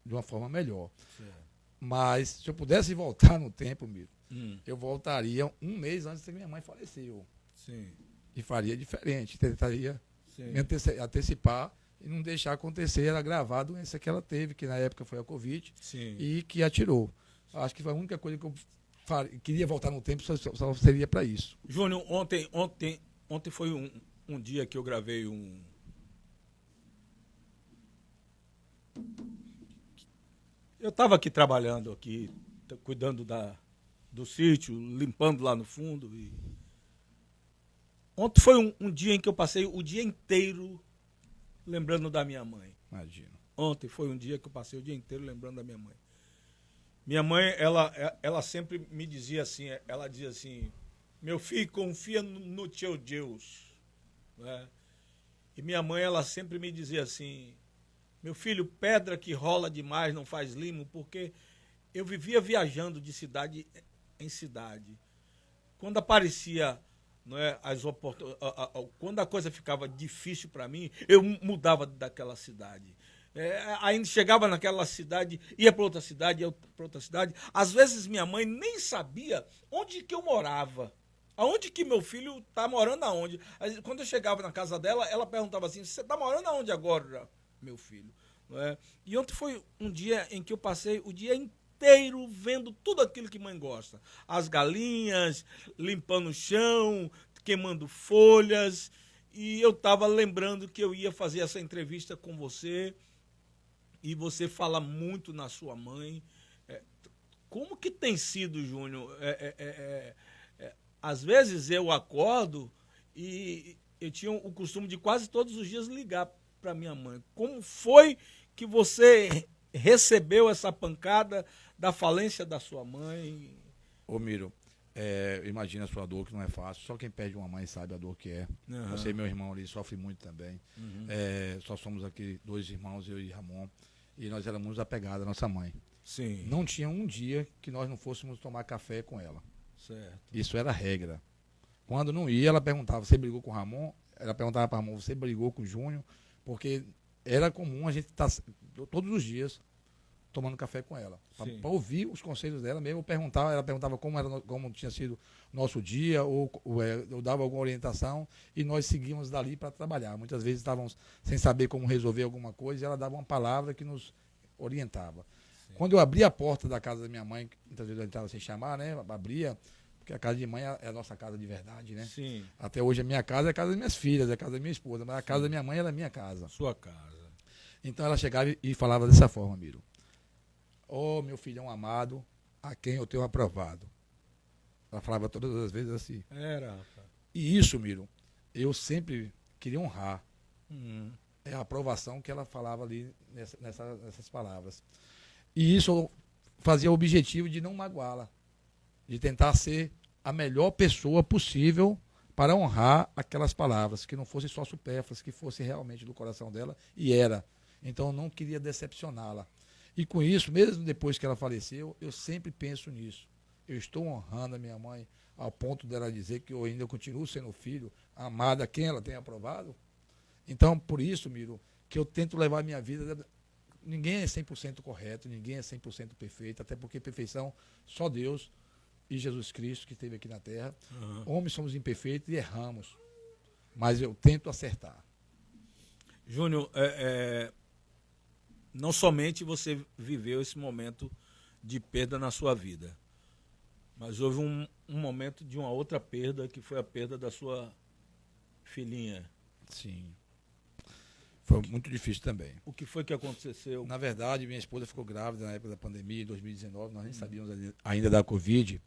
de uma forma melhor.
Certo.
Mas se eu pudesse voltar no tempo, Miro, eu voltaria um mês antes que minha mãe faleceu.
Sim.
E faria diferente, tentaria
Sim.
me antecipar e não deixar acontecer, agravar a doença que ela teve, que na época foi a Covid,
Sim.
e que atirou. Acho que foi a única coisa que eu queria voltar no tempo, só seria para isso.
Júnior, ontem foi um dia que eu gravei um... Eu estava aqui trabalhando, aqui, cuidando do sítio, limpando lá no fundo. E... Ontem foi um dia em que eu passei o dia inteiro lembrando da minha mãe.
Imagino.
Ontem foi um dia que eu passei o dia inteiro lembrando da minha mãe. Minha mãe, ela sempre me dizia assim, ela dizia assim, meu filho, confia no teu Deus. Né? E minha mãe, ela sempre me dizia assim, meu filho, pedra que rola demais não faz limo, porque eu vivia viajando de cidade em cidade. Quando aparecia, não é, quando a coisa ficava difícil para mim, eu mudava daquela cidade. Ainda chegava naquela cidade, ia para outra cidade, ia para outra cidade. Às vezes minha mãe nem sabia onde que eu morava. Aonde que meu filho está morando aonde? Quando eu chegava na casa dela, ela perguntava assim, você está morando aonde agora, meu filho? Não é? E ontem foi um dia em que eu passei o dia inteiro vendo tudo aquilo que mãe gosta. As galinhas, limpando o chão, queimando folhas. E eu estava lembrando que eu ia fazer essa entrevista com você. E você fala muito na sua mãe. Como que tem sido, Júnior? Às vezes eu acordo e eu tinha o costume de quase todos os dias ligar para minha mãe. Como foi que você recebeu essa pancada da falência da sua mãe?
Ô Miro, imagina a sua dor, que não é fácil. Só quem perde uma mãe sabe a dor que é.
Uhum.
Você e meu irmão ali sofre muito também.
Uhum.
Só somos aqui 2 irmãos, eu e Ramon. E nós éramos muito apegados à nossa mãe.
Sim.
Não tinha um dia que nós não fôssemos tomar café com ela.
Certo.
Isso era regra. Quando não ia, ela perguntava, você brigou com o Ramon? Ela perguntava para o Ramon, você brigou com o Júnior? Porque era comum a gente estar todos os dias tomando café com ela. Para ouvir os conselhos dela mesmo, ela perguntava como tinha sido nosso dia, ou eu dava alguma orientação, e nós seguíamos dali para trabalhar. Muitas vezes estávamos sem saber como resolver alguma coisa, e ela dava uma palavra que nos orientava. Sim. Quando eu abria a porta da casa da minha mãe, muitas vezes eu entrava sem chamar, né? Abria, porque a casa de mãe é a nossa casa de verdade, né?
Sim.
Até hoje a minha casa é a casa das minhas filhas, é a casa da minha esposa, mas a casa da minha mãe era a minha casa.
Sua casa.
Então ela chegava e falava dessa forma, Miro. Ô, meu filhão amado, a quem eu tenho aprovado. Ela falava todas as vezes assim.
Era, rapaz.
E isso, Miro, eu sempre queria honrar.
Uhum.
É a aprovação que ela falava ali nessas palavras. E isso eu fazia o objetivo de não magoá-la. De tentar ser a melhor pessoa possível para honrar aquelas palavras, que não fossem só supérfluas, que fossem realmente do coração dela, e era. Então eu não queria decepcioná-la. E com isso, mesmo depois que ela faleceu, eu sempre penso nisso. Eu estou honrando a minha mãe ao ponto dela dizer que eu ainda continuo sendo filho amado a quem ela tem aprovado. Então, por isso, Miro, que eu tento levar a minha vida. Ninguém é 100% correto, ninguém é 100% perfeito, até porque perfeição só Deus e Jesus Cristo que esteve aqui na Terra. Uhum. Homens somos imperfeitos e erramos, mas eu tento acertar.
Júnior, não somente você viveu esse momento de perda na sua vida, mas houve um momento de uma outra perda, que foi a perda da sua filhinha.
Sim. Foi muito difícil também.
O que foi que aconteceu?
Na verdade, minha esposa ficou grávida na época da pandemia, em 2019. Nós nem sabíamos ainda da Covid.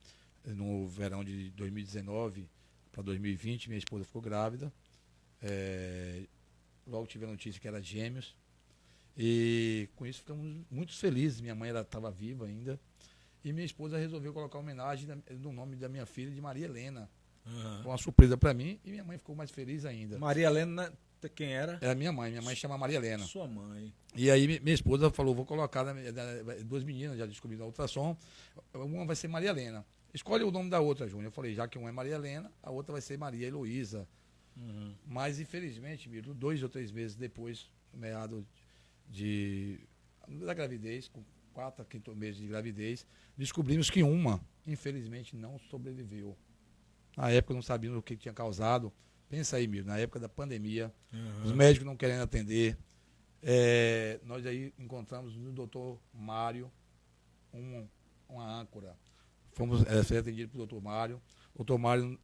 No verão de 2019 para 2020, minha esposa ficou grávida. Logo tive a notícia que era gêmeos. E com isso ficamos muito felizes. Minha mãe estava viva ainda. E minha esposa resolveu colocar homenagem no nome da minha filha de Maria Helena. Uhum. Uma surpresa para mim, e minha mãe ficou mais feliz ainda.
Maria Helena, quem era?
Era minha mãe chama Maria Helena.
Sua mãe.
E aí minha esposa falou, vou colocar 2 meninas, já descobri na ultrassom, uma vai ser Maria Helena. escolhe o nome da outra, Júnior. Eu falei, já que uma é Maria Helena, a outra vai ser Maria Heloísa. Mas, infelizmente, Miro, 2 ou 3 meses depois, no meado da gravidez, com 4 a 5 meses de gravidez, descobrimos que uma, infelizmente, não sobreviveu. Na época não sabíamos o que tinha causado. Pensa aí, Miro, na época da pandemia, os médicos não querendo atender. Nós aí encontramos no doutor Mário uma âncora. Fomos ser atendidos pelo doutor Mário. O doutor Mário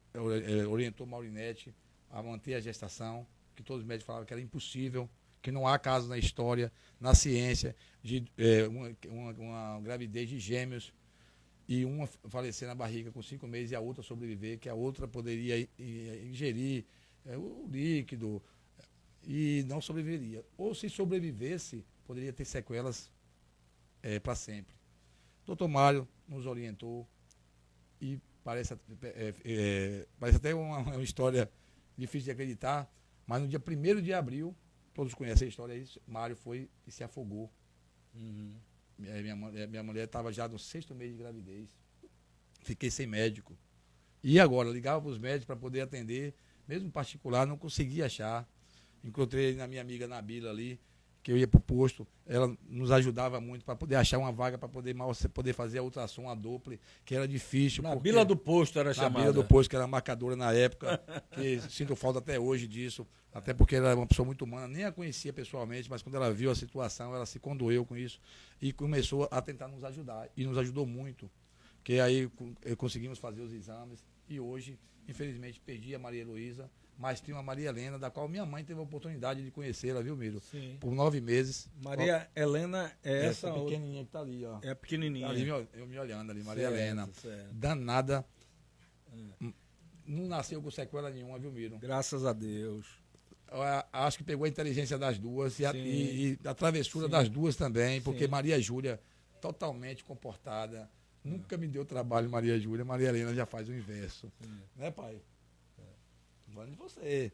orientou Maurinete a manter a gestação, que todos os médicos falavam que era impossível, que não há caso na história, na ciência, de uma gravidez de gêmeos e uma falecer na barriga com 5 meses e a outra sobreviver, que a outra poderia ingerir o líquido e não sobreviveria. Ou se sobrevivesse, poderia ter sequelas para sempre. O doutor Mário nos orientou e parece até uma história difícil de acreditar, mas no dia 1º de abril, todos conhecem a história aí, Mário foi e se afogou. Minha mulher estava já no 6º mês de gravidez. Fiquei sem médico. E agora, ligava para os médicos para poder atender, mesmo particular, não conseguia achar. Encontrei na minha amiga Nabila ali, que eu ia para o posto, ela nos ajudava muito para poder achar uma vaga para poder fazer a ultrassom, a Doppler, que era difícil.
Nabila do Posto era chamada.
Nabila do Posto, que era marcadora na época, que sinto falta até hoje disso, até porque ela era uma pessoa muito humana, nem a conhecia pessoalmente, mas quando ela viu a situação, ela se condoeu com isso e começou a tentar nos ajudar, e nos ajudou muito, que aí conseguimos fazer os exames, e hoje, infelizmente, perdi a Maria Heloísa, mas tinha uma Maria Helena, da qual minha mãe teve a oportunidade de conhecê-la, viu, Miro?
Sim.
Por 9 meses.
Maria Helena é essa
pequenininha que tá ali, ó.
É a pequenininha.
Tá ali eu me olhando ali, Maria
certo,
Helena.
certo.
Danada. Não nasceu com sequela nenhuma, viu, Miro?
Graças a Deus.
Eu acho que pegou a inteligência das duas e a travessura
Sim.
das duas também, porque
Sim.
Maria Júlia, totalmente comportada, nunca me deu trabalho, Maria Júlia. Maria Helena já faz o inverso. Né, pai? Falando de você.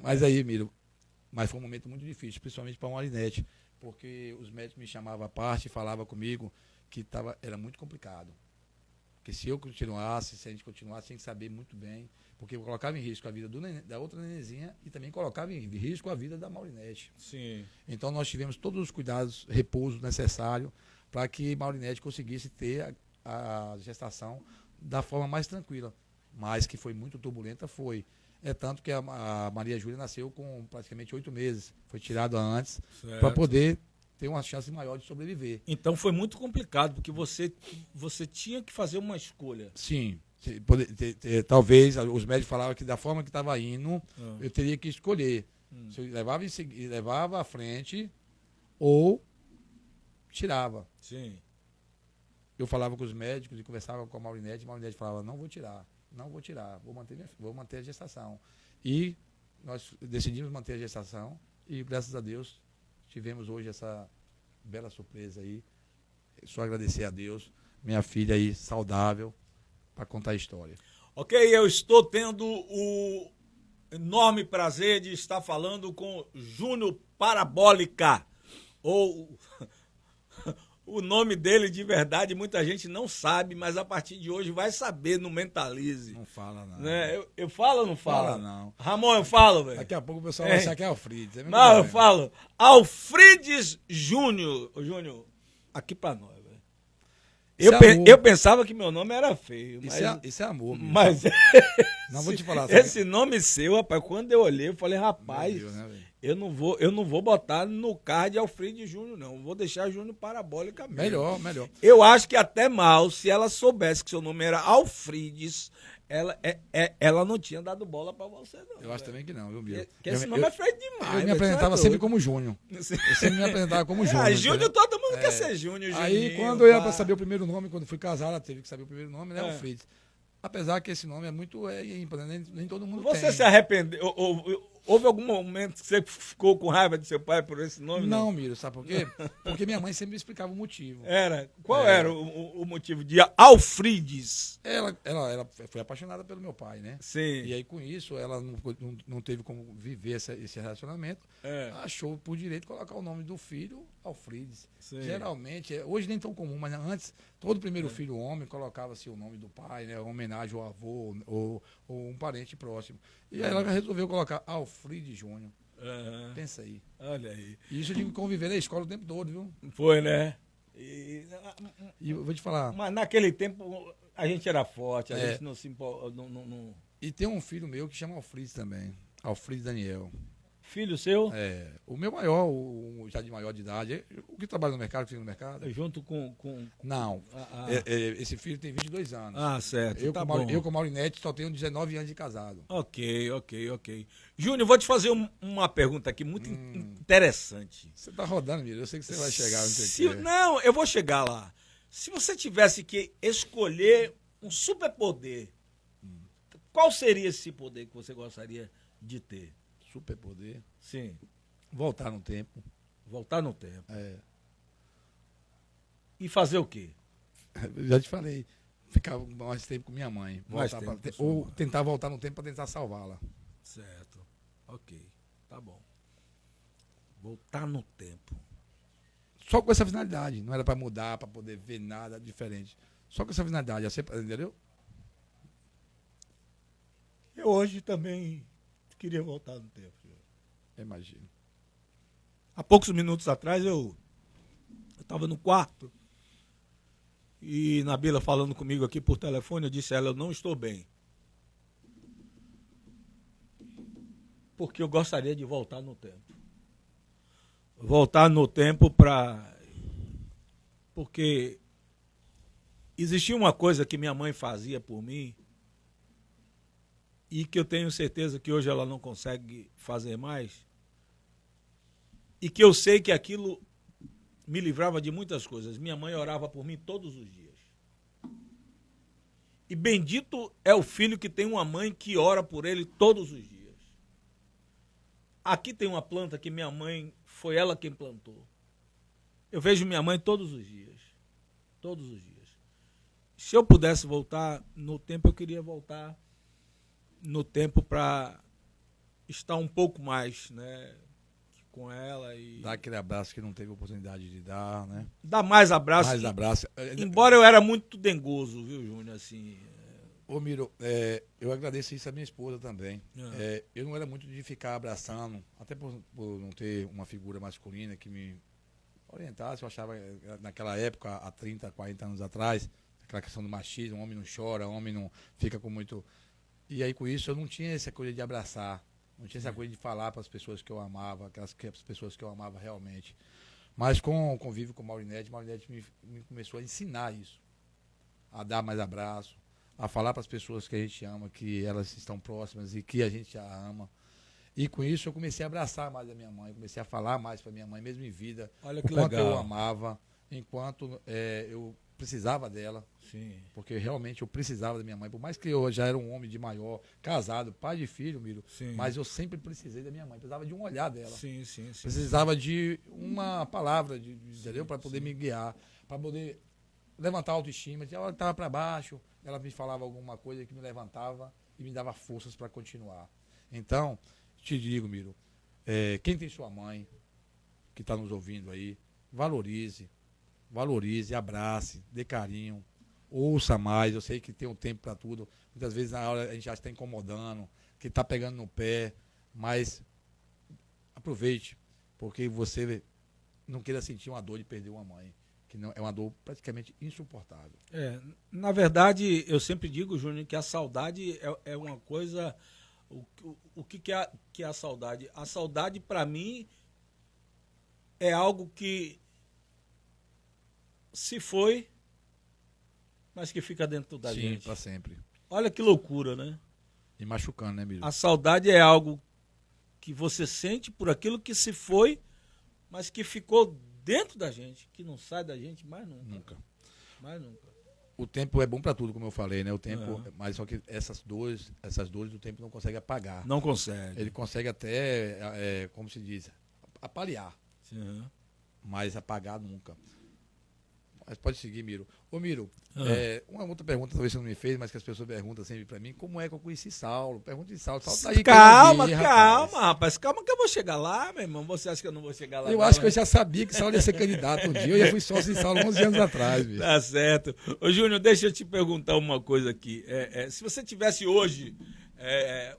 Mas aí, Miro, foi um momento muito difícil, principalmente para a Maurinete, porque os médicos me chamavam à parte e falavam comigo que era muito complicado. Porque se a gente continuasse, tinha que saber muito bem, porque eu colocava em risco a vida da outra nenenzinha e também colocava em risco a vida da Maurinete.
Sim.
Então nós tivemos todos os cuidados, repouso necessário para que Maurinete conseguisse ter a gestação da forma mais tranquila. Mas que foi muito turbulenta, foi. É tanto que a Maria Júlia nasceu com praticamente 8 meses. Foi tirada antes para poder ter uma chance maior de sobreviver.
Então foi muito complicado, porque você tinha que fazer uma escolha.
Sim. Talvez os médicos falavam que da forma que estava indo, eu teria que escolher. Se eu levava à frente ou tirava.
Sim.
Eu falava com os médicos e conversava com a Maurinete falava, não vou tirar, vou manter a gestação. E nós decidimos manter a gestação e, graças a Deus, tivemos hoje essa bela surpresa aí. Só agradecer a Deus, minha filha aí, saudável, para contar a história.
Ok, eu estou tendo o enorme prazer de estar falando com Júnior Parabólica, ou... O nome dele de verdade muita gente não sabe, mas a partir de hoje vai saber no Mentalize.
Não fala, não.
Né? Eu falo ou não falo?
Fala, não.
Ramon, eu falo, velho.
Daqui a pouco o pessoal vai achar que é Alfredes.
Não, eu falo. Alfredes Júnior. Júnior, aqui pra nós, velho. Eu pensava que meu nome era feio. Mas,
isso é amor, meu.
Mas
não vou te falar.
Esse nome seu, rapaz, quando eu olhei, eu falei, rapaz,
Deus, né,
eu não vou botar no card Alfredo Júnior, não. Eu vou deixar Júnior Parabólica mesmo.
Melhor.
Eu acho que até mal, se ela soubesse que seu nome era Alfredes, ela não tinha dado bola pra você, não.
Eu acho também que não, viu, Bia?
Porque esse nome é feio demais.
Eu me apresentava sempre como Júnior. Eu sempre me apresentava como Júnior.
Júnior, todo mundo quer ser Júnior.
Aí, quando eu ia pra saber o primeiro nome, quando fui casar, ela teve que saber o primeiro nome, né, Alfredes. Apesar que esse nome é muito ímpar, nem todo mundo tem.
Você se arrependeu, houve algum momento que você ficou com raiva de seu pai por esse nome?
Não, Miro, sabe por quê? Porque minha mãe sempre me explicava o motivo.
Qual era o motivo de Alfrides?
Ela foi apaixonada pelo meu pai, né?
Sim.
E aí, com isso, ela não teve como viver esse relacionamento. Achou por direito colocar o nome do filho Alfrides.
Sim.
Geralmente, hoje nem tão comum, mas antes, todo primeiro filho homem colocava-se o nome do pai, né? Homenagem ao avô ou um parente próximo. E aí ela resolveu colocar Alfrides Júnior. Pensa aí.
Olha aí.
E isso de conviver na escola o tempo todo, viu?
Foi, né? E
eu vou te falar.
Mas naquele tempo a gente era forte, a gente não se importa. Não...
E tem um filho meu que chama Alfrides também. Alfrides Daniel.
Filho seu?
O meu maior, já de maior de idade, o que trabalha no mercado, que fica no mercado.
Junto com...
Não, esse filho tem 22 anos.
Certo,
eu com a Maurinete só tenho 19 anos de casado.
Ok. Júnior, vou te fazer uma pergunta aqui muito interessante.
Você tá rodando, Miro, eu sei que você vai chegar.
Não, eu vou chegar lá. Se você tivesse que escolher um superpoder, qual seria esse poder que você gostaria de ter?
Superpoder?
Sim.
Voltar no tempo.
Voltar no tempo. E fazer o quê?
Eu já te falei. Ficar mais tempo com minha mãe. Ou tentar voltar no tempo para tentar salvá-la.
Certo. Ok. Tá bom. Voltar no tempo.
Só com essa finalidade. Não era para mudar, para poder ver nada diferente. Só com essa finalidade. Entendeu?
Eu hoje também queria voltar no tempo.
Imagino.
Há poucos minutos atrás eu estava no quarto e Nabila falando comigo aqui por telefone, eu disse a ela, eu não estou bem. Porque eu gostaria de voltar no tempo. Voltar no tempo porque existia uma coisa que minha mãe fazia por mim e que eu tenho certeza que hoje ela não consegue fazer mais, e que eu sei que aquilo me livrava de muitas coisas. Minha mãe orava por mim todos os dias. E bendito é o filho que tem uma mãe que ora por ele todos os dias. Aqui tem uma planta que minha mãe, foi ela quem plantou. Eu vejo minha mãe todos os dias. Todos os dias. Se eu pudesse voltar no tempo, eu queria voltar no tempo para estar um pouco mais, né, com ela e
dar aquele abraço que não teve oportunidade de dar, né?
Dar mais abraço.
Mais abraço.
Embora eu era muito dengoso, viu, Júnior, assim.
Ô, Miro, eu agradeço isso à minha esposa também. Eu não era muito de ficar abraçando, até por não ter uma figura masculina que me orientasse. Eu achava, naquela época, há 30, 40 anos atrás, aquela questão do machismo, o homem não chora, o homem não fica com muito... E aí, com isso, eu não tinha essa coisa de abraçar, não tinha essa coisa de falar para as pessoas que eu amava, as pessoas que eu amava realmente. Mas com o convívio com o Maurinete me começou a ensinar isso, a dar mais abraço, a falar para as pessoas que a gente ama, que elas estão próximas e que a gente a ama. E com isso eu comecei a abraçar mais a minha mãe, comecei a falar mais para minha mãe, mesmo em vida,
olha que
o quanto
legal.
eu amava, enquanto eu precisava dela.
Sim.
Porque realmente eu precisava da minha mãe, por mais que eu já era um homem de maior, casado, pai de filho, Miro, mas eu sempre precisei da minha mãe, precisava de um olhar dela.
Sim.
Precisava de uma palavra, entendeu? Para poder me guiar, para poder levantar a autoestima. Tinha hora que estava para baixo, ela me falava alguma coisa que me levantava e me dava forças para continuar. Então, te digo, Miro, quem tem sua mãe, que está nos ouvindo aí, valorize, abrace, dê carinho, ouça mais. Eu sei que tem um tempo para tudo. Muitas vezes na hora a gente já está incomodando, que está pegando no pé, mas aproveite, porque você não queira sentir uma dor de perder uma mãe, que não, é uma dor praticamente insuportável.
Na verdade, eu sempre digo, Júnior, que a saudade é uma coisa... O que é a saudade? A saudade, para mim, é algo que se foi, mas que fica dentro da gente.
Sim, para sempre.
Olha que loucura, né?
E machucando, né, Miro?
A saudade é algo que você sente por aquilo que se foi, mas que ficou dentro da gente, que não sai da gente mais nunca.
Nunca.
Mais nunca.
O tempo é bom para tudo, como eu falei, né? O tempo, mas só que essas dores o tempo não consegue apagar.
Não consegue.
Ele consegue até, como se diz, apalear, mas apagar nunca. Mas pode seguir, Miro. Ô, Miro, uma outra pergunta, talvez você não me fez, mas que as pessoas perguntam sempre pra mim, como é que eu conheci Saulo? Pergunta de Saulo. Saulo tá aí,
calma, rapaz, calma que eu vou chegar lá, meu irmão. Você acha que eu não vou chegar lá?
Eu acho que eu já sabia que Saulo ia ser candidato um dia. Eu já fui sócio de Saulo 11 anos atrás, bicho.
Tá certo. Ô, Júnior, deixa eu te perguntar uma coisa aqui. Se você tivesse hoje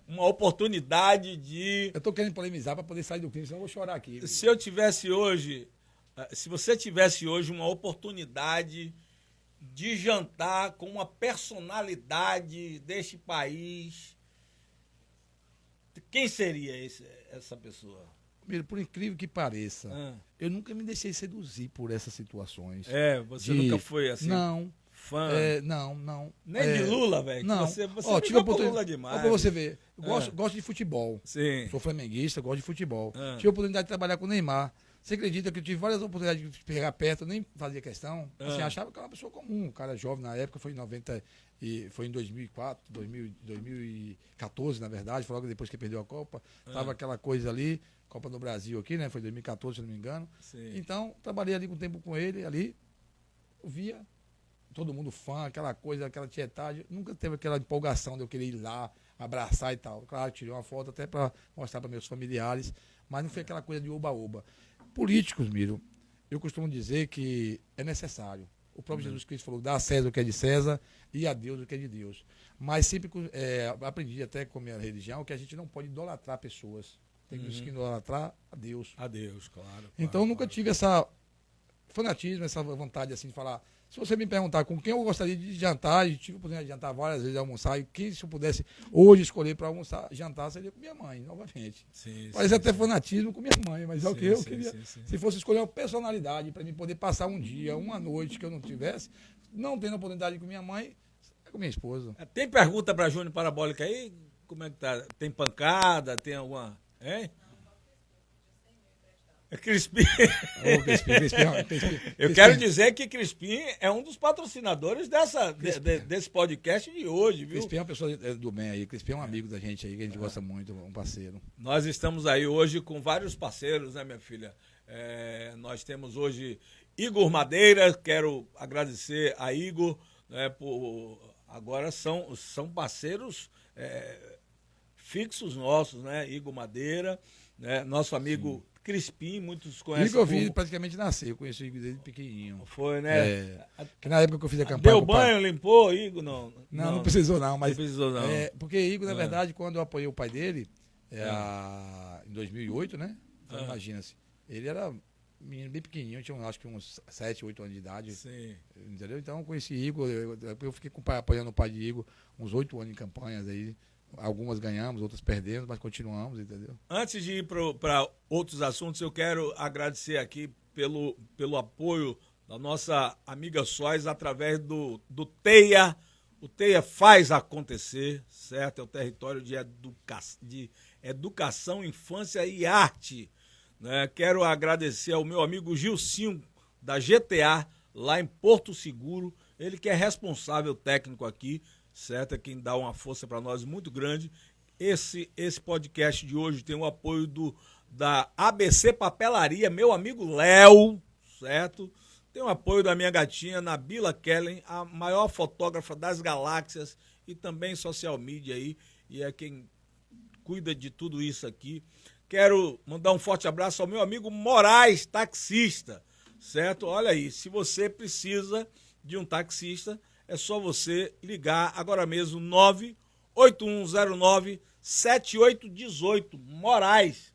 uma oportunidade de...
Eu tô querendo polemizar pra poder sair do crime, senão eu vou chorar aqui. Bicho.
Se você tivesse hoje uma oportunidade de jantar com uma personalidade deste país, quem seria essa pessoa?
Miro, por incrível que pareça, eu nunca me deixei seduzir por essas situações.
Você nunca foi assim?
Não.
Fã?
Não.
Nem de Lula, velho?
Não.
Você
tive a
Lula demais.
Pra você ver, eu gosto de futebol.
Sim.
Sou flamenguista, gosto de futebol. Tive a oportunidade de trabalhar com o Neymar. Você acredita que eu tive várias oportunidades de pegar perto, eu nem fazia questão. Assim, achava que era uma pessoa comum, um cara jovem na época, foi em 90 e foi em 2004, 2014, na verdade, foi logo depois que perdeu a Copa. Tava aquela coisa ali, Copa do Brasil aqui, né? Foi 2014, se não me engano.
Sim.
Então, trabalhei ali com o tempo com ele, ali, eu via todo mundo fã, aquela coisa, aquela tietagem. Nunca teve aquela empolgação de eu querer ir lá, abraçar e tal. Claro, tirei uma foto até para mostrar para meus familiares, mas não foi aquela coisa de oba-oba. Políticos, Miro, eu costumo dizer que é necessário. O próprio Jesus Cristo falou, dá a César o que é de César e a Deus o que é de Deus. Mas sempre aprendi até com a minha religião que a gente não pode idolatrar pessoas. Tem que idolatrar a Deus.
A Deus, claro.
Então, eu nunca tive essa fanatismo, essa vontade assim de falar. Se você me perguntar com quem eu gostaria de jantar, e tive a oportunidade de jantar várias vezes, almoçar, e quem, se eu pudesse hoje escolher para almoçar, jantar, seria com minha mãe, novamente. Parece até fanatismo com minha mãe, mas é o que eu queria. Se fosse escolher uma personalidade para mim poder passar um dia, uma noite que eu não tivesse, não tendo a oportunidade com minha mãe, é com minha esposa.
Tem pergunta para Júnior Parabólica aí? Como é que tá? Tem pancada? Tem alguma... Hein? Crispim. Eu quero dizer que Crispim é um dos patrocinadores desse podcast de hoje, viu?
Crispim é uma pessoa do bem aí. Crispim é um amigo da gente aí, que a gente gosta muito, um parceiro.
Nós estamos aí hoje com vários parceiros, né, minha filha? Nós temos hoje Igor Madeira, quero agradecer a Igor, né, agora são parceiros fixos nossos, né? Igor Madeira, né? Nosso amigo... Sim. Crispim, muitos conhecem.
Igor, eu vi, praticamente nasceu, eu conheci o Igor desde pequenininho.
Foi, né?
Que na época que eu fiz a campanha.
Deu banho, limpou, Igor?
Não precisou não, mas.
Não precisou não.
Porque Igor, na verdade, quando eu apoiei o pai dele, em 2008, né? Então, imagina-se. Ele era menino bem pequenininho, tinha acho que uns 7, 8 anos de idade.
Sim.
Entendeu? Então eu conheci Igor, eu fiquei apoiando o pai de Igor uns 8 anos em campanhas aí. Algumas ganhamos, outras perdemos, mas continuamos, entendeu?
Antes de ir para outros assuntos, eu quero agradecer aqui pelo apoio da nossa amiga Sóis através do TEIA. O TEIA faz acontecer, certo? É o território de educação, infância e arte. Né? Quero agradecer ao meu amigo Gilcinho, da GTA, lá em Porto Seguro. Ele que é responsável técnico aqui, certo? É quem dá uma força para nós muito grande. Esse podcast de hoje tem o apoio da ABC Papelaria, meu amigo Léo, certo? Tem o apoio da minha gatinha, Nabila Kellen, a maior fotógrafa das galáxias e também social media aí, e é quem cuida de tudo isso aqui. Quero mandar um forte abraço ao meu amigo Moraes, taxista, certo? Olha aí, se você precisa de um taxista, é só você ligar agora mesmo, 98109-7818, Moraes.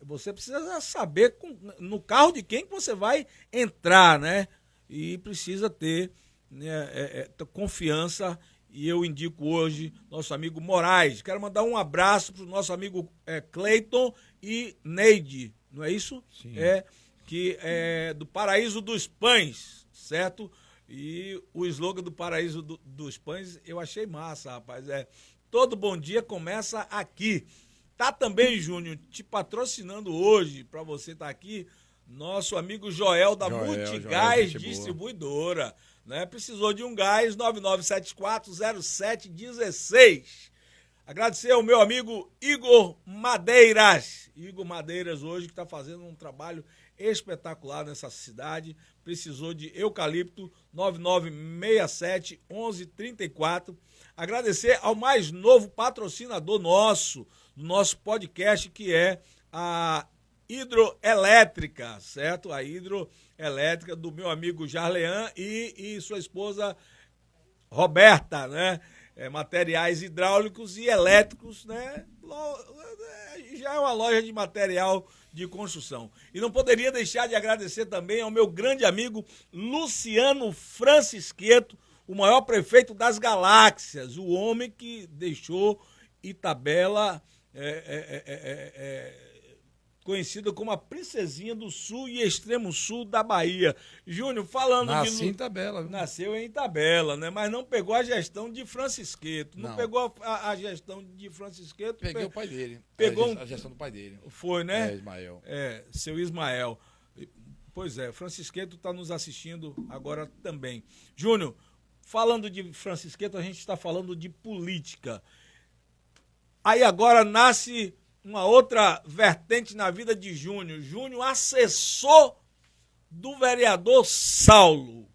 Você precisa saber no carro de quem que você vai entrar, né? E precisa ter confiança. E eu indico hoje nosso amigo Moraes. Quero mandar um abraço para o nosso amigo Cleiton e Neide, não é isso?
Sim.
Que é do Paraíso dos Pães, certo? E o slogan do Paraíso dos Pães eu achei massa, rapaz. Todo bom dia começa aqui. Tá também, Júnior, te patrocinando hoje, para você estar aqui, Nosso amigo Joel da Multigás
Joel,
Distribuidora. Né? Precisou de um gás, 99740716. Agradecer ao meu amigo Igor Madeiras. Igor Madeiras hoje que está fazendo um trabalho espetacular nessa cidade. Precisou de eucalipto, 9967-1134. Agradecer ao mais novo patrocinador nosso, do nosso podcast, que é a Hidroelétrica, certo? A Hidroelétrica do meu amigo Jarlean e sua esposa Roberta, né? Materiais hidráulicos e elétricos, né? Já é uma loja de material de construção. E não poderia deixar de agradecer também ao meu grande amigo Luciano Francisqueto, o maior prefeito das galáxias, o homem que deixou Itabela conhecida como a princesinha do sul e extremo sul da Bahia. Júnior, falando
em Itabela. Viu?
Nasceu em Itabela, né? Mas não pegou a gestão de Francisqueto. Não pegou a gestão de Francisqueto.
Peguei o pai dele.
Pegou
a gestão do pai dele.
Foi, né?
Ismael.
Seu Ismael. Pois é, Francisqueto está nos assistindo agora também. Júnior, falando de Francisqueto, a gente está falando de política. Aí agora nasce uma outra vertente na vida de Júnior. Júnior, assessor do vereador Saulo.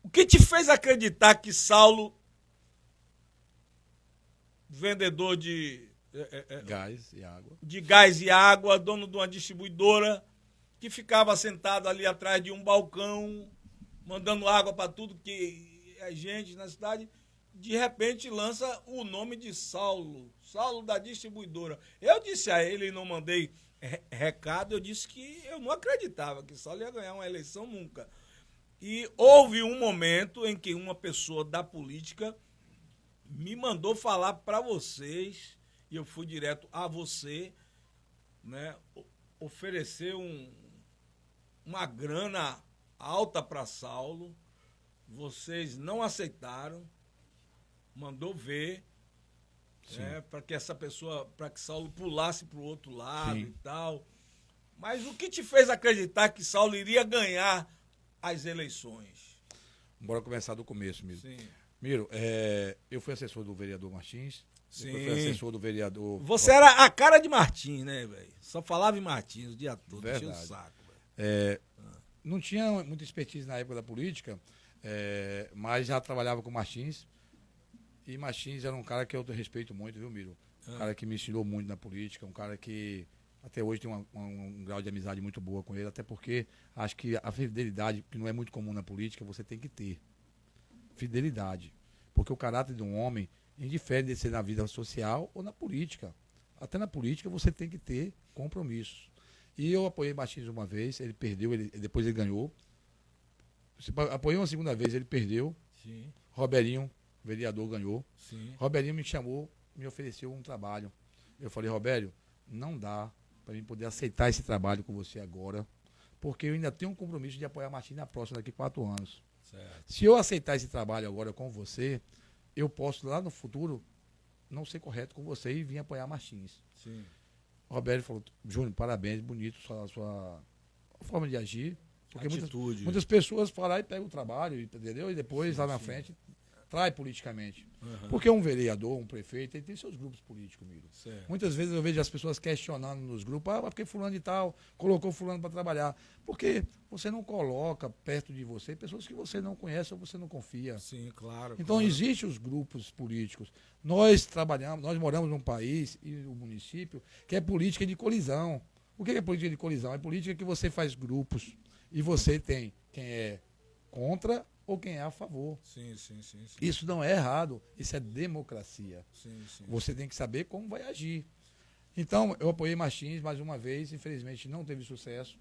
O que te fez acreditar que Saulo, vendedor de
gás e água,
dono de uma distribuidora, que ficava sentado ali atrás de um balcão, mandando água para tudo que é gente na cidade, de repente lança o nome de Saulo da distribuidora. Eu disse a ele, não mandei recado, eu disse que eu não acreditava que Saulo ia ganhar uma eleição nunca. E houve um momento em que uma pessoa da política me mandou falar para vocês, e eu fui direto a você, né, oferecer uma grana alta para Saulo. Vocês não aceitaram, mandou ver, né, para que essa pessoa, para que Saulo pulasse para o outro lado. Sim. E tal. Mas o que te fez acreditar que Saulo iria ganhar as eleições?
Bora começar do começo, Miro.
Sim.
Miro, eu fui assessor do vereador Martins.
Sim.
Eu fui assessor do vereador...
Você era a cara de Martins, né, velho? Só falava em Martins o dia todo.
Verdade.
Enchia o saco,
Não tinha muita expertise na época da política, mas já trabalhava com Martins. E Martins era um cara que eu respeito muito, viu, Miro? Um cara que me ensinou muito na política, um cara que até hoje tem um grau de amizade muito boa com ele, até porque acho que a fidelidade, que não é muito comum na política, você tem que ter. Fidelidade. Porque o caráter de um homem indifere de ser na vida social ou na política. Até na política você tem que ter compromissos. E eu apoiei Martins uma vez, ele perdeu, depois ele ganhou. Apoiei uma segunda vez, ele perdeu.
Sim.
Roberinho, vereador, ganhou.
Sim.
Roberinho me chamou, me ofereceu um trabalho. Eu falei, Robério, não dá para mim poder aceitar esse trabalho com você agora, porque eu ainda tenho um compromisso de apoiar Martins na próxima, daqui 4 anos.
Certo.
Se eu aceitar esse trabalho agora com você, eu posso lá no futuro não ser correto com você e vir apoiar Martins.
Sim.
O Roberto falou, Júnior, parabéns, bonito a sua forma de agir. Porque muitas pessoas falam lá e pegam o trabalho, entendeu? E depois, lá na frente, trai politicamente. Uhum. Porque um vereador, um prefeito, ele tem seus grupos políticos, Miro. Muitas vezes eu vejo as pessoas questionando nos grupos, porque fulano de tal colocou fulano para trabalhar. Porque você não coloca perto de você pessoas que você não conhece ou você não confia.
Sim, claro.
Então,
claro.
Existem os grupos políticos. Nós moramos num país e um município que é política de colisão. O que é política de colisão? É política que você faz grupos e você tem quem é contra ou quem é a favor.
Sim.
Isso não é errado, isso é democracia.
Sim.
Você tem que saber como vai agir. Então, eu apoiei Martins mais uma vez, infelizmente não teve sucesso.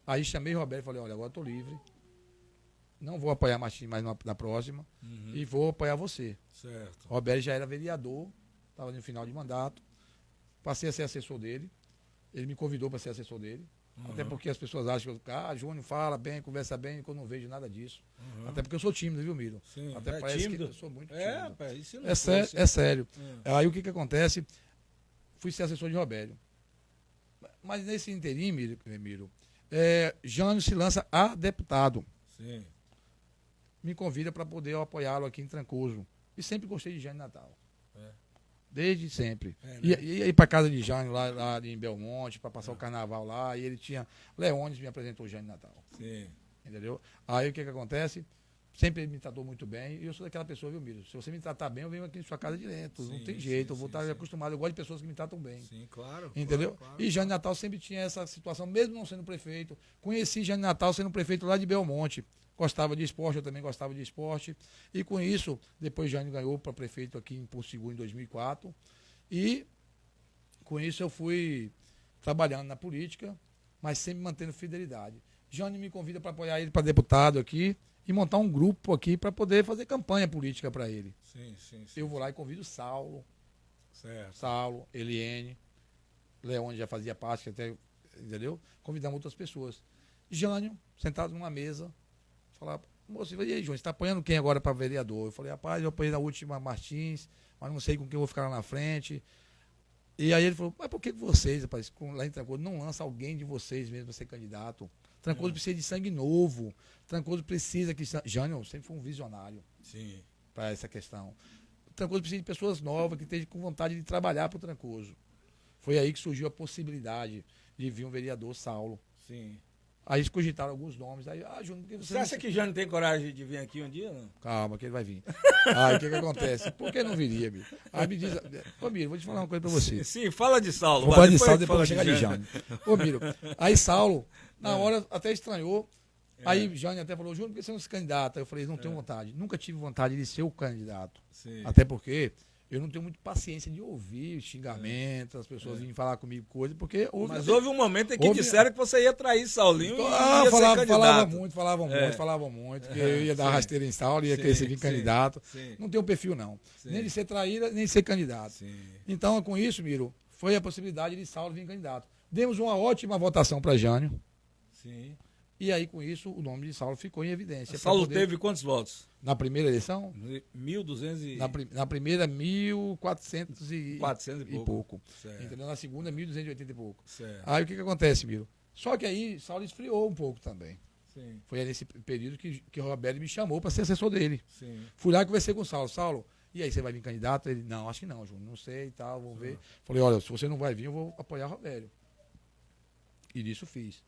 Aí chamei o Roberto e falei, olha, agora estou livre, não vou apoiar Martins mais na próxima e vou apoiar você.
Certo.
O Roberto já era vereador, estava no final de mandato, passei a ser assessor dele, ele me convidou para ser assessor dele. Até porque as pessoas acham que Júnior fala bem, conversa bem, que eu não vejo nada disso. Até porque eu sou tímido, viu, Miro?
Sim,
até parece tímido? Que eu sou muito tímido.
Isso não
é sério. Aí o que acontece? Fui ser assessor de Robério. Mas nesse interim, Miro, Jânio se lança a deputado.
Sim.
Me convida para poder eu apoiá-lo aqui em Trancoso. E sempre gostei de Jânio Natal.
É.
Desde sempre.
Né?
Ia para casa de Jânio lá em Belmonte, para passar o carnaval lá. E ele tinha. Leônidas me apresentou Jânio Natal.
Sim.
Entendeu? Aí o que acontece? Sempre ele me tratou muito bem. E eu sou daquela pessoa, viu, Miro? Se você me tratar bem, eu venho aqui em sua casa direto. Não tem jeito. Eu vou estar acostumado. Eu gosto de pessoas que me tratam bem.
Sim, claro.
Entendeu?
Claro.
E Jânio Natal sempre tinha essa situação, mesmo não sendo prefeito. Conheci Jânio Natal sendo prefeito lá de Belmonte. Gostava de esporte, eu também gostava de esporte. E com isso, depois Jânio ganhou para prefeito aqui em Porto Seguro em 2004. E com isso eu fui trabalhando na política, mas sempre mantendo fidelidade. Jânio me convida para apoiar ele para deputado aqui e montar um grupo aqui para poder fazer campanha política para ele.
Sim.
Eu vou lá e convido Saulo,
Certo.
Eliene, Leone já fazia parte, até, entendeu? Convidamos outras pessoas. Jânio, sentado numa mesa, falar, moço, e aí, João, você está apoiando quem agora para vereador? Eu falei, rapaz, eu apoiei na última Martins, mas não sei com quem eu vou ficar lá na frente. E aí ele falou, mas por que vocês, rapaz, lá em Trancoso, não lança alguém de vocês mesmo para ser candidato? Trancoso precisa de sangue novo. Trancoso precisa que... Jânio sempre foi um visionário para essa questão. Trancoso precisa de pessoas novas que estejam com vontade de trabalhar para o Trancoso. Foi aí que surgiu a possibilidade de vir um vereador, Saulo.
Sim.
Aí eles cogitaram alguns nomes. Aí, Júnior, por que
Você acha que Jânio tem coragem de vir aqui um dia? Não?
Calma, que ele vai vir. Aí o que acontece? Por que não viria, Miro? Aí me diz, ô Miro, vou te falar uma coisa pra você.
Sim, fala de Saulo.
Vou falar de Saulo, depois vai chegar de Jânio. Ô Miro, aí Saulo, na hora até estranhou. Aí Jânio até falou, Júnior, por que você não se candidata? Eu falei, não tenho vontade. Nunca tive vontade de ser o candidato.
Sim.
Até porque eu não tenho muita paciência de ouvir xingamentos, as pessoas virem falar comigo coisas, porque
Mas houve um momento em que disseram que você ia trair Saulinho e ia
falavam muito, que eu ia dar rasteira em Saulo, ia querer ser candidato. Não tenho perfil, não. Nem de ser traíra, nem de ser candidato. Então, com isso, Miro, foi a possibilidade de Saulo vir candidato. Demos uma ótima votação para Jânio.
Sim.
E aí, com isso, o nome de Saulo ficou em evidência.
Saulo teve quantos votos?
Na primeira eleição?
1.200 e...
Na primeira, 1.400
e pouco.
Entendeu? Na segunda, 1.280 e pouco.
Certo.
Aí, o que acontece, Miro? Só que aí, Saulo esfriou um pouco também.
Sim.
Foi aí nesse período que o Roberto me chamou para ser assessor dele.
Sim.
Fui lá e conversei com o Saulo. Saulo, e aí, você vai vir candidato? Ele, não, acho que não, Júnior, não sei e tal, vamos ver. Falei, olha, se você não vai vir, eu vou apoiar o Roberto. E disso fiz.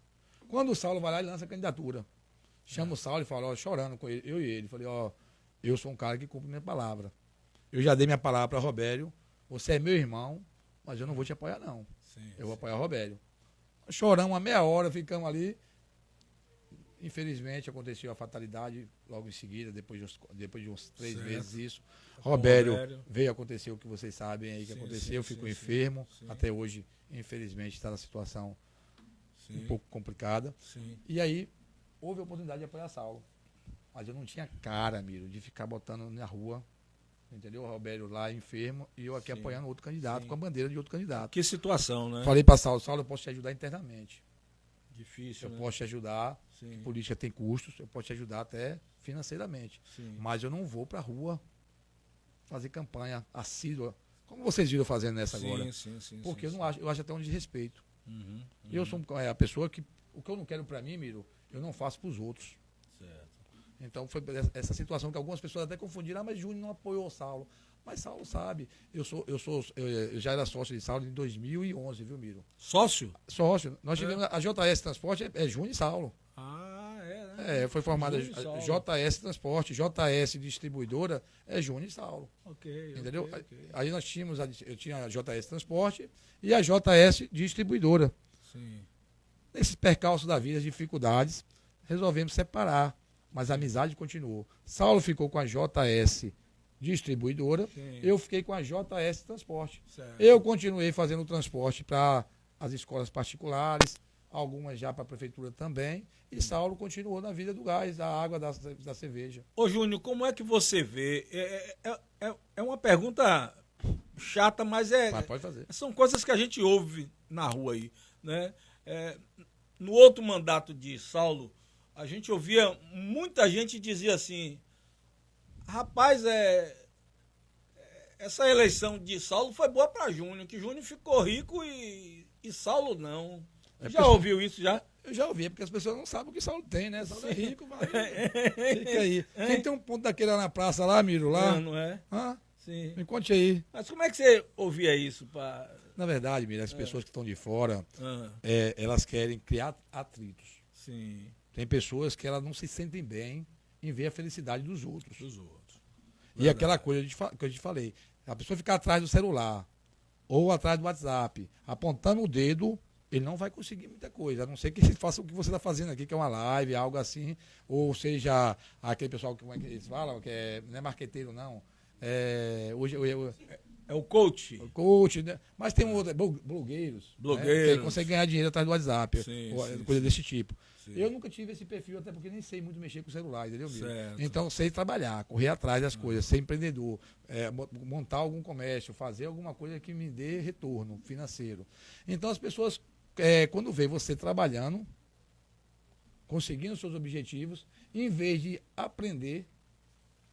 Quando o Saulo vai lá, ele lança a candidatura. Chama o Saulo e fala, ó, chorando com ele, eu e ele. Falei, ó, eu sou um cara que cumpre minha palavra. Eu já dei minha palavra para Robério, você é meu irmão, mas eu não vou te apoiar, não. Eu vou apoiar o Robério. Choramos uma meia hora, ficamos ali. Infelizmente, aconteceu a fatalidade logo em seguida, depois de uns 3 meses isso. Robério veio acontecer o que vocês sabem aí que aconteceu, ficou enfermo. Até hoje, infelizmente, está na situação um pouco complicada. E aí, houve a oportunidade de apoiar Saulo. Mas eu não tinha cara, Miro, de ficar botando na rua, entendeu? O Robério lá enfermo e eu aqui apoiando outro candidato, com a bandeira de outro candidato.
Que situação, né?
Falei para Saulo, eu posso te ajudar internamente.
Difícil,
eu posso te ajudar, política tem custos, eu posso te ajudar até financeiramente. Mas eu não vou para a rua fazer campanha assídua, como vocês viram fazendo nessa agora. Porque eu acho até um desrespeito. Eu sou a pessoa que, o que eu não quero para mim, Miro, eu não faço para os outros.
Certo.
Então foi essa situação que algumas pessoas até confundiram, mas Júnior não apoiou o Saulo. Mas Saulo sabe, eu já era sócio de Saulo em 2011, viu, Miro?
Sócio?
Sócio. Nós tivemos a JS Transporte, é Júnior e Saulo.
Né?
Foi formada a JS Transporte, JS Distribuidora, é Júnior e Saulo. Entendeu? Okay. Aí nós tínhamos, eu tinha a JS Transporte e a JS Distribuidora. Nesses percalços da vida, as dificuldades, resolvemos separar, mas a amizade continuou. Saulo ficou com a JS Distribuidora, eu fiquei com a JS Transporte.
Certo.
Eu continuei fazendo transporte para as escolas particulares, algumas já para a prefeitura também, e Saulo continuou na vida do gás, da água, da cerveja.
Ô Júnior, como é que você vê? É uma pergunta chata, mas
pode fazer.
São coisas que a gente ouve na rua aí, né? No outro mandato de Saulo, a gente ouvia, muita gente dizia assim, rapaz, essa eleição de Saulo foi boa para Júnior, que Júnior ficou rico e e Saulo não.
É
Já
porque-
ouviu isso já?
Eu já ouvi, porque as pessoas não sabem o que Saulo tem, né? Saulo é rico, vai. Fica aí. Quem tem um ponto daquele lá na praça, lá, Miro, lá?
Não, não é?
Hã?
Sim.
Me conte aí.
Mas como é que você ouvia isso?
Na verdade, Miro, as pessoas que estão de fora,
Ah,
elas querem criar atritos.
sim,
Tem pessoas que elas não se sentem bem em ver a felicidade dos outros.
dos outros.
E
Verdade.
aquela coisa que eu te falei, a pessoa ficar atrás do celular ou atrás do WhatsApp, apontando o dedo, ele não vai conseguir muita coisa, a não ser que ele faça o que você está fazendo aqui, que é uma live, algo assim, ou seja, aquele pessoal que, como é que eles falam, que não é marqueteiro, não. Hoje
É o coach.
coach, né? Mas tem um outro, blogueiros.
Blogueiros.
Né? Que conseguem ganhar dinheiro atrás do WhatsApp,
Sim,
ou
sim,
coisa
sim.
desse tipo.
Sim.
Eu nunca tive esse perfil, até porque nem sei muito mexer com o celular, entendeu, Miro?
Certo.
Então, sei trabalhar, correr atrás das coisas, ser empreendedor, montar algum comércio, fazer alguma coisa que me dê retorno financeiro. Então, as pessoas, quando vê você trabalhando, conseguindo seus objetivos, em vez de aprender,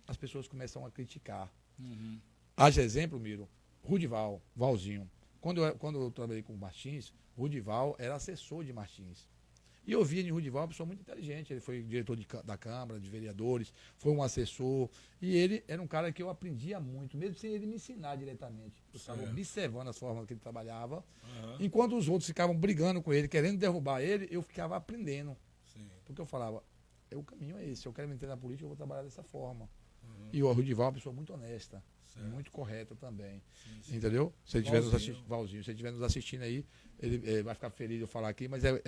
as pessoas começam a criticar.
Uhum.
Haja exemplo, Miro, Rudival, Valzinho. Quando eu trabalhei com o Martins, Rudival era assessor de Martins. E eu via em Rudival uma pessoa muito inteligente. Ele foi diretor da Câmara, de vereadores, foi um assessor. E ele era um cara que eu aprendia muito, mesmo sem ele me ensinar diretamente. Eu estava
Certo.
observando as formas que ele trabalhava.
Aham.
Enquanto os outros ficavam brigando com ele, querendo derrubar ele, eu ficava aprendendo.
Sim.
Porque eu falava, o caminho é esse, se eu quero me entender na política, eu vou trabalhar dessa forma. E o Rudival é uma pessoa muito honesta,
Certo.
muito correta também.
Sim, sim.
Entendeu? Se ele estiver nos
Valzinho.
assistindo, Valzinho, se ele estiver nos assistindo aí, ele vai ficar feliz de eu falar aqui, mas é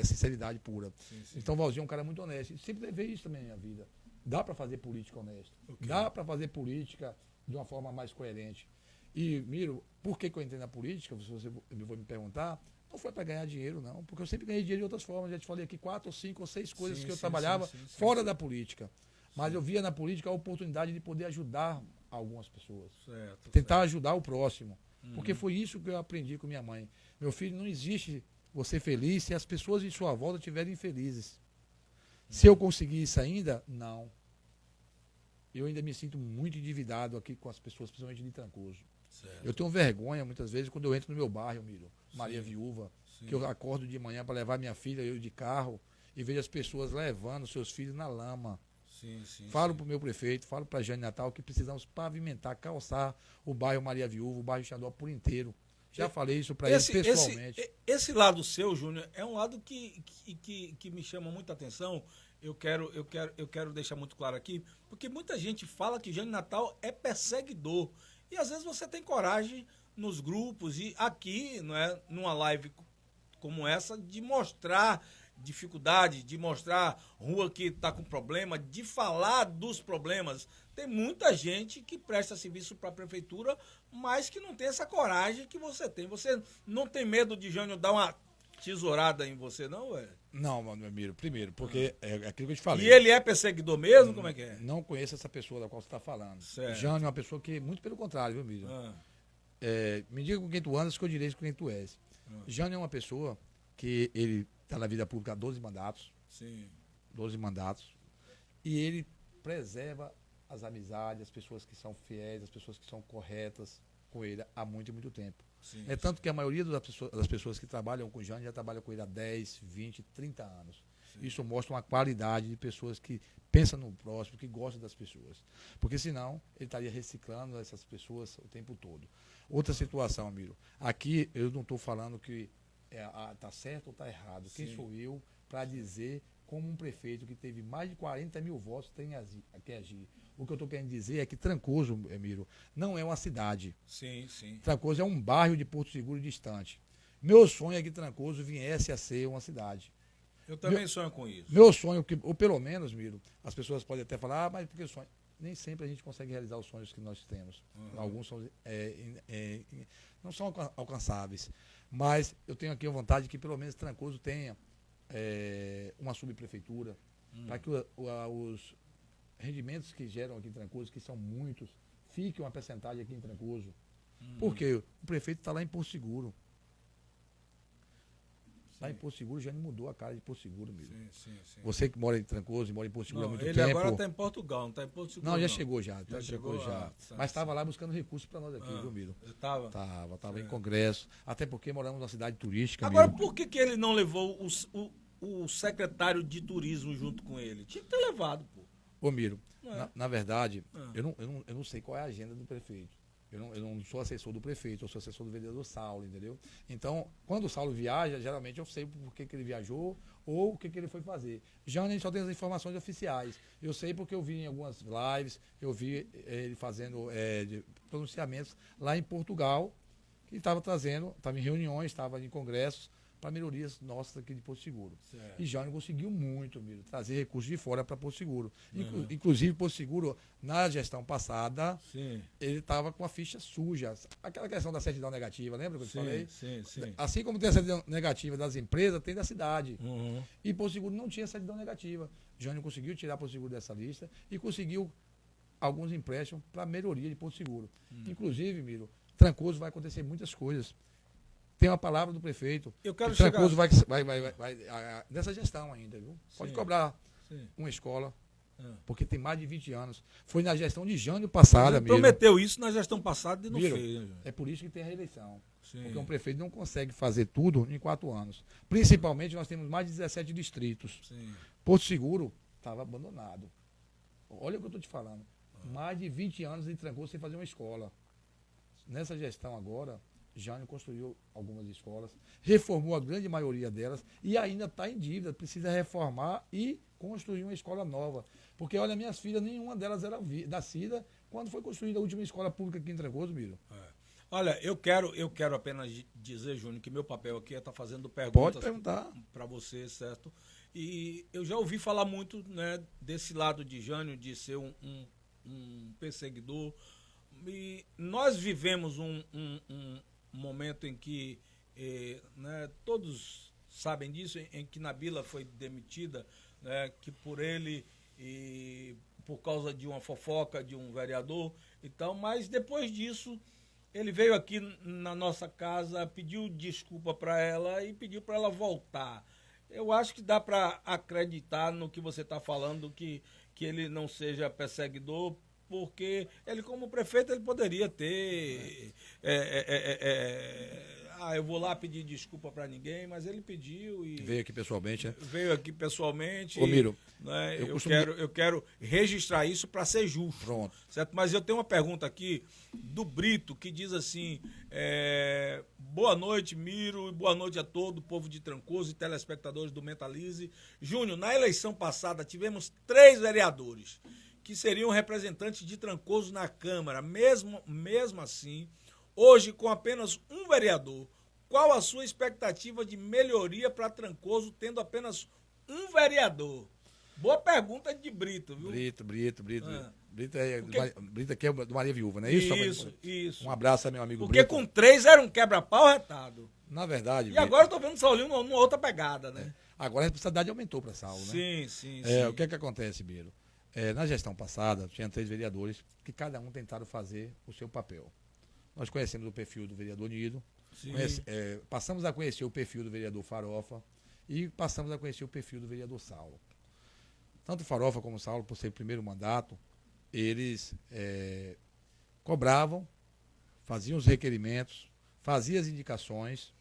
sinceridade pura.
Sim, sim.
Então o Valzinho é um cara muito honesto. E sempre levei isso também na minha vida. Dá para fazer política honesta.
Ok.
Dá para fazer política de uma forma mais coerente. E, Miro, por que eu entrei na política? Se você for me perguntar, não foi para ganhar dinheiro, não. Porque eu sempre ganhei dinheiro de outras formas. Já te falei aqui 4 ou 5 ou 6 coisas
Sim,
que eu
sim,
trabalhava
sim, sim, sim.
fora da política. Mas eu via na política a oportunidade de poder ajudar algumas pessoas.
Certo.
Tentar ajudar o próximo.
Uhum.
Porque foi isso que eu aprendi com minha mãe. Meu filho, não existe você feliz se as pessoas em sua volta estiverem infelizes. Se eu conseguir isso ainda, não. Eu ainda me sinto muito endividado aqui com as pessoas, principalmente de Trancoso.
Certo.
Eu tenho vergonha, muitas vezes, quando eu entro no meu bairro, Miro, Maria
Sim.
Viúva,
Sim.
que eu acordo de manhã para levar minha filha, eu de carro, e vejo as pessoas levando seus filhos na lama.
Sim, sim.
Falo para o meu prefeito, falo para a Jane Natal que precisamos pavimentar, calçar o bairro Maria Viúva, o bairro Xandó por inteiro. Já falei isso para eles pessoalmente.
Esse lado seu, Júnior, é um lado que me chama muita atenção. Eu quero deixar muito claro aqui, porque muita gente fala que Jane Natal é perseguidor. E às vezes você tem coragem nos grupos e aqui, não é, numa live como essa, de mostrar dificuldade, de mostrar rua que está com problema, de falar dos problemas. Tem muita gente que presta serviço para a prefeitura, mas que não tem essa coragem que você tem. Você não tem medo de Jânio dar uma tesourada em você, não, velho?
Não, meu amigo, primeiro, porque é aquilo que eu te falei.
E ele é perseguidor mesmo? Como é que é?
Não conheço essa pessoa da qual você está falando.
Certo.
Jânio é uma pessoa que, muito pelo contrário, viu, Mídia?
Ah,
Me diga com quem tu andas, que eu direi com quem tu és. Jânio é uma pessoa que ele está na vida pública há 12 mandatos.
sim.
12 mandatos. E ele preserva as amizades, as pessoas que são fiéis, as pessoas que são corretas com ele há muito e muito tempo.
Sim,
É tanto que a maioria das pessoas que trabalham com o Jânio já trabalham com ele há 10, 20, 30 anos.
Sim.
Isso mostra uma qualidade de pessoas que pensam no próximo, que gostam das pessoas. Porque senão ele estaria reciclando essas pessoas o tempo todo. Outra situação, Miro. Aqui eu não estou falando que está certo ou está errado. Quem
Sim.
sou eu para dizer como um prefeito que teve mais de 40 mil votos tem que agir? O que eu estou querendo dizer é que Trancoso, Miro, não é uma cidade.
Sim, sim.
Trancoso é um bairro de Porto Seguro distante. Meu sonho é que Trancoso viesse a ser uma cidade.
Eu também sonho com isso.
Meu sonho, ou pelo menos, Miro, as pessoas podem até falar, mas por que sonho? Nem sempre a gente consegue realizar os sonhos que nós temos.
Uhum.
Alguns são, não são alcançáveis. Mas eu tenho aqui a vontade que pelo menos Trancoso tenha uma subprefeitura, para que os rendimentos que geram aqui em Trancoso, que são muitos, fique uma percentagem aqui em Trancoso. Porque o prefeito está lá em Porto Seguro. Lá em Porto Seguro, já mudou a cara de Porto Seguro, Miro.
Sim.
Você que mora em Trancoso, mora em Porto Seguro há muito
Ele
tempo.
agora está em Portugal, não está em Porto Seguro.
Não, já chegou já.
Já chegou
já. Mas estava lá buscando recursos para nós aqui, viu, Miro?
Estava?
Estava em congresso. Até porque moramos numa cidade turística,
Agora,
Miro.
por que ele não levou o secretário de turismo junto com ele? Tinha que ter levado, pô.
Ô, Miro,
É.
na verdade, eu não sei qual é a agenda do prefeito. Eu não sou assessor do prefeito, eu sou assessor do vereador Saulo, entendeu? Então, quando o Saulo viaja, geralmente eu sei por que ele viajou ou o que ele foi fazer. Já a gente só tem as informações oficiais. Eu sei porque eu vi em algumas lives, eu vi ele fazendo pronunciamentos lá em Portugal, que estava estava em reuniões, estava em congressos, para melhorias nossas aqui de Porto Seguro.
Certo.
E Jânio conseguiu muito, Miro, trazer recursos de fora para Porto Seguro. Inclusive, Porto Seguro, na gestão passada,
Sim.
ele estava com a ficha suja. Aquela questão da certidão negativa, lembra que eu te falei?
Sim.
Assim como tem a certidão negativa das empresas, tem da cidade.
Uhum.
E Porto Seguro não tinha certidão negativa. Jânio conseguiu tirar Porto Seguro dessa lista e conseguiu alguns empréstimos para melhoria de Porto Seguro. Inclusive, Miro, Trancoso vai acontecer muitas coisas. Tem uma palavra do prefeito.
Eu quero
Trancoso vai nessa gestão ainda, viu? Pode cobrar uma escola, porque tem mais de 20 anos. Foi na gestão de Jânio passada mesmo.
Prometeu isso na gestão passada e não
Miro,
fez. Né?
é por isso que tem a reeleição.
Sim.
Porque um prefeito não consegue fazer tudo em 4 anos. Principalmente, nós temos mais de 17 distritos.
Sim.
Porto Seguro estava abandonado. Olha o que eu estou te falando. Mais de 20 anos ele trancou sem fazer uma escola. Nessa gestão agora, Jânio construiu algumas escolas, reformou a grande maioria delas e ainda está em dívida, precisa reformar e construir uma escola nova. Porque, olha, minhas filhas, nenhuma delas era nascida quando foi construída a última escola pública aqui em Trancoso, Miro.
Olha, eu quero apenas dizer, Júnior, que meu papel aqui é estar fazendo perguntas para você, certo? E eu já ouvi falar muito, né, desse lado de Jânio, de ser um perseguidor. E nós vivemos um momento em que né, todos sabem disso, em que Nabila foi demitida, né, que por ele e por causa de uma fofoca de um vereador, então, mas depois disso ele veio aqui na nossa casa, pediu desculpa para ela e pediu para ela voltar. Eu acho que dá para acreditar no que você está falando, que ele não seja perseguidor, porque ele, como prefeito, ele poderia ter... eu vou lá pedir desculpa para ninguém, mas ele pediu e...
Veio aqui pessoalmente, né?
Veio aqui pessoalmente.
Ô, Miro,
né, eu quero registrar isso para ser justo.
Pronto.
Certo? Mas eu tenho uma pergunta aqui do Brito, que diz assim, boa noite, Miro, e boa noite a todo o povo de Trancoso e telespectadores do Mentalize. Júnior, na eleição passada tivemos 3 vereadores que seriam representantes de Trancoso na Câmara. Mesmo assim, hoje, com apenas um vereador, qual a sua expectativa de melhoria para Trancoso, tendo apenas um vereador? Boa pergunta de Brito, viu?
Brito. Brito aqui é do Maria Viúva, não é
isso? Isso.
Um abraço, meu amigo
Porque
Brito.
com 3 era um quebra-pau retado.
Na verdade...
E agora eu tô vendo o Saulinho numa outra pegada, né?
Agora a responsabilidade aumentou para Saulo, né?
Sim.
O que acontece, Biro? Na gestão passada, tinha 3 vereadores que cada um tentaram fazer o seu papel. Nós conhecemos o perfil do vereador Nido, passamos a conhecer o perfil do vereador Farofa e passamos a conhecer o perfil do vereador Saulo. Tanto Farofa como Saulo, por ser o primeiro mandato, eles cobravam, faziam os requerimentos, faziam as indicações,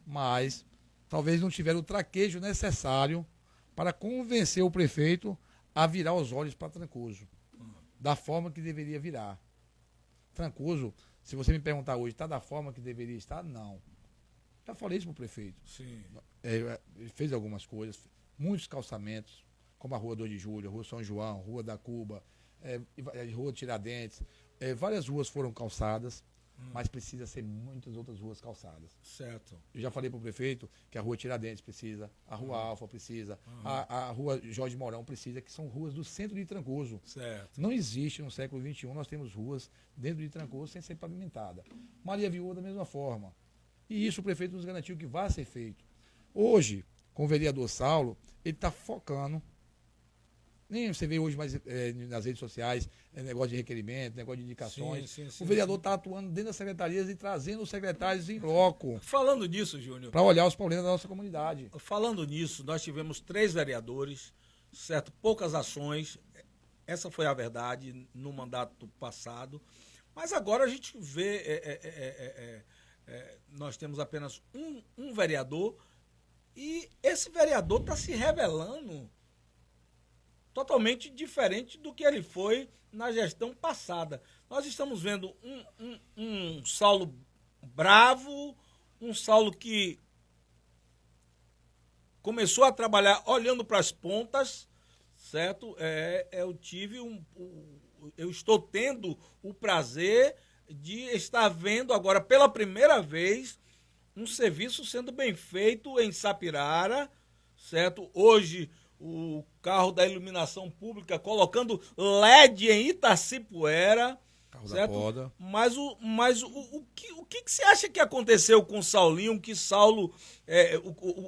mas talvez não tiveram o traquejo necessário para convencer o prefeito a virar os olhos para Trancoso, da forma que deveria virar. Trancoso, se você me perguntar hoje, está da forma que deveria estar? Não. Já falei isso para o prefeito.
Sim.
Ele fez algumas coisas, muitos calçamentos, como a Rua 2 de Julho, a Rua São João, Rua da Cuba, Rua Tiradentes. Várias ruas foram calçadas, mas precisa ser muitas outras ruas calçadas.
Certo.
Eu já falei para o prefeito que a Rua Tiradentes precisa, a Rua Alfa precisa, a Rua Jorge Mourão precisa, que são ruas do centro de Trancoso.
Certo.
Não existe no século XXI, nós temos ruas dentro de Trancoso sem ser pavimentada. Maria Viúva da mesma forma. E isso o prefeito nos garantiu que vai ser feito. Hoje, com o vereador Saulo, ele está focando Nem você vê hoje mais nas redes sociais, negócio de requerimento, negócio de indicações.
Sim, sim,
o vereador está atuando dentro das secretarias e trazendo os secretários em loco
Falando nisso, Júnior.
para olhar os problemas da nossa comunidade.
Falando nisso, nós tivemos 3 vereadores, certo? Poucas ações. Essa foi a verdade no mandato passado. Mas agora a gente vê, nós temos apenas um vereador e esse vereador está se revelando totalmente diferente do que ele foi na gestão passada. Nós estamos vendo um Saulo bravo, um Saulo que começou a trabalhar olhando para as pontas, certo? Eu estou tendo o prazer de estar vendo agora pela primeira vez um serviço sendo bem feito em Sapirara, certo? Hoje o carro da iluminação pública colocando LED em Itacipuera,
Carro
certo?
da poda.
Mas o que você acha que aconteceu com o Saulinho? Que Saulo,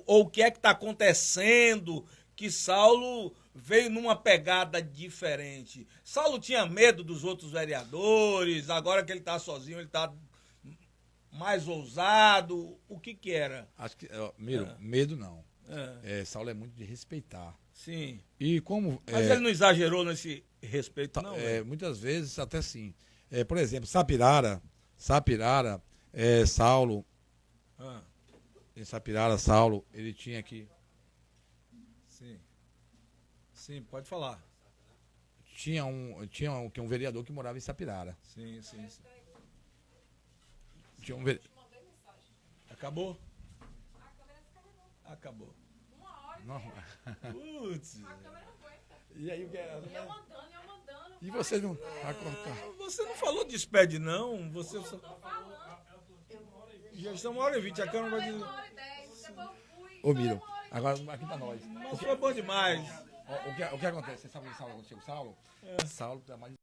ou o que é que está acontecendo? Que Saulo veio numa pegada diferente. Saulo tinha medo dos outros vereadores, agora que ele está sozinho, ele está mais ousado. O que era?
Acho que, medo não. Saulo é muito de respeitar.
Sim.
E como...
Mas ele não exagerou nesse respeito, não?
Muitas vezes até sim. Por exemplo, Sapirara, Saulo, em Sapirara, Saulo, ele tinha aqui...
Sim, pode falar.
Tinha um vereador que morava em Sapirara.
Sim.
Tinha um
Acabou? Acabou.
Não.
Putz.
E aí o que é?
Eu mandando.
E você não vai cortar?
Você não falou despede, não? Você só...
Tô falando.
Já estamos 1h20, a câmera vai dizer.
1h10, depois eu fui.
Ô, Miro, agora aqui pra nós.
Mas foi bom demais.
O que acontece? Você sabe o que Saulo aconteceu com o Saulo? Saulo trabalha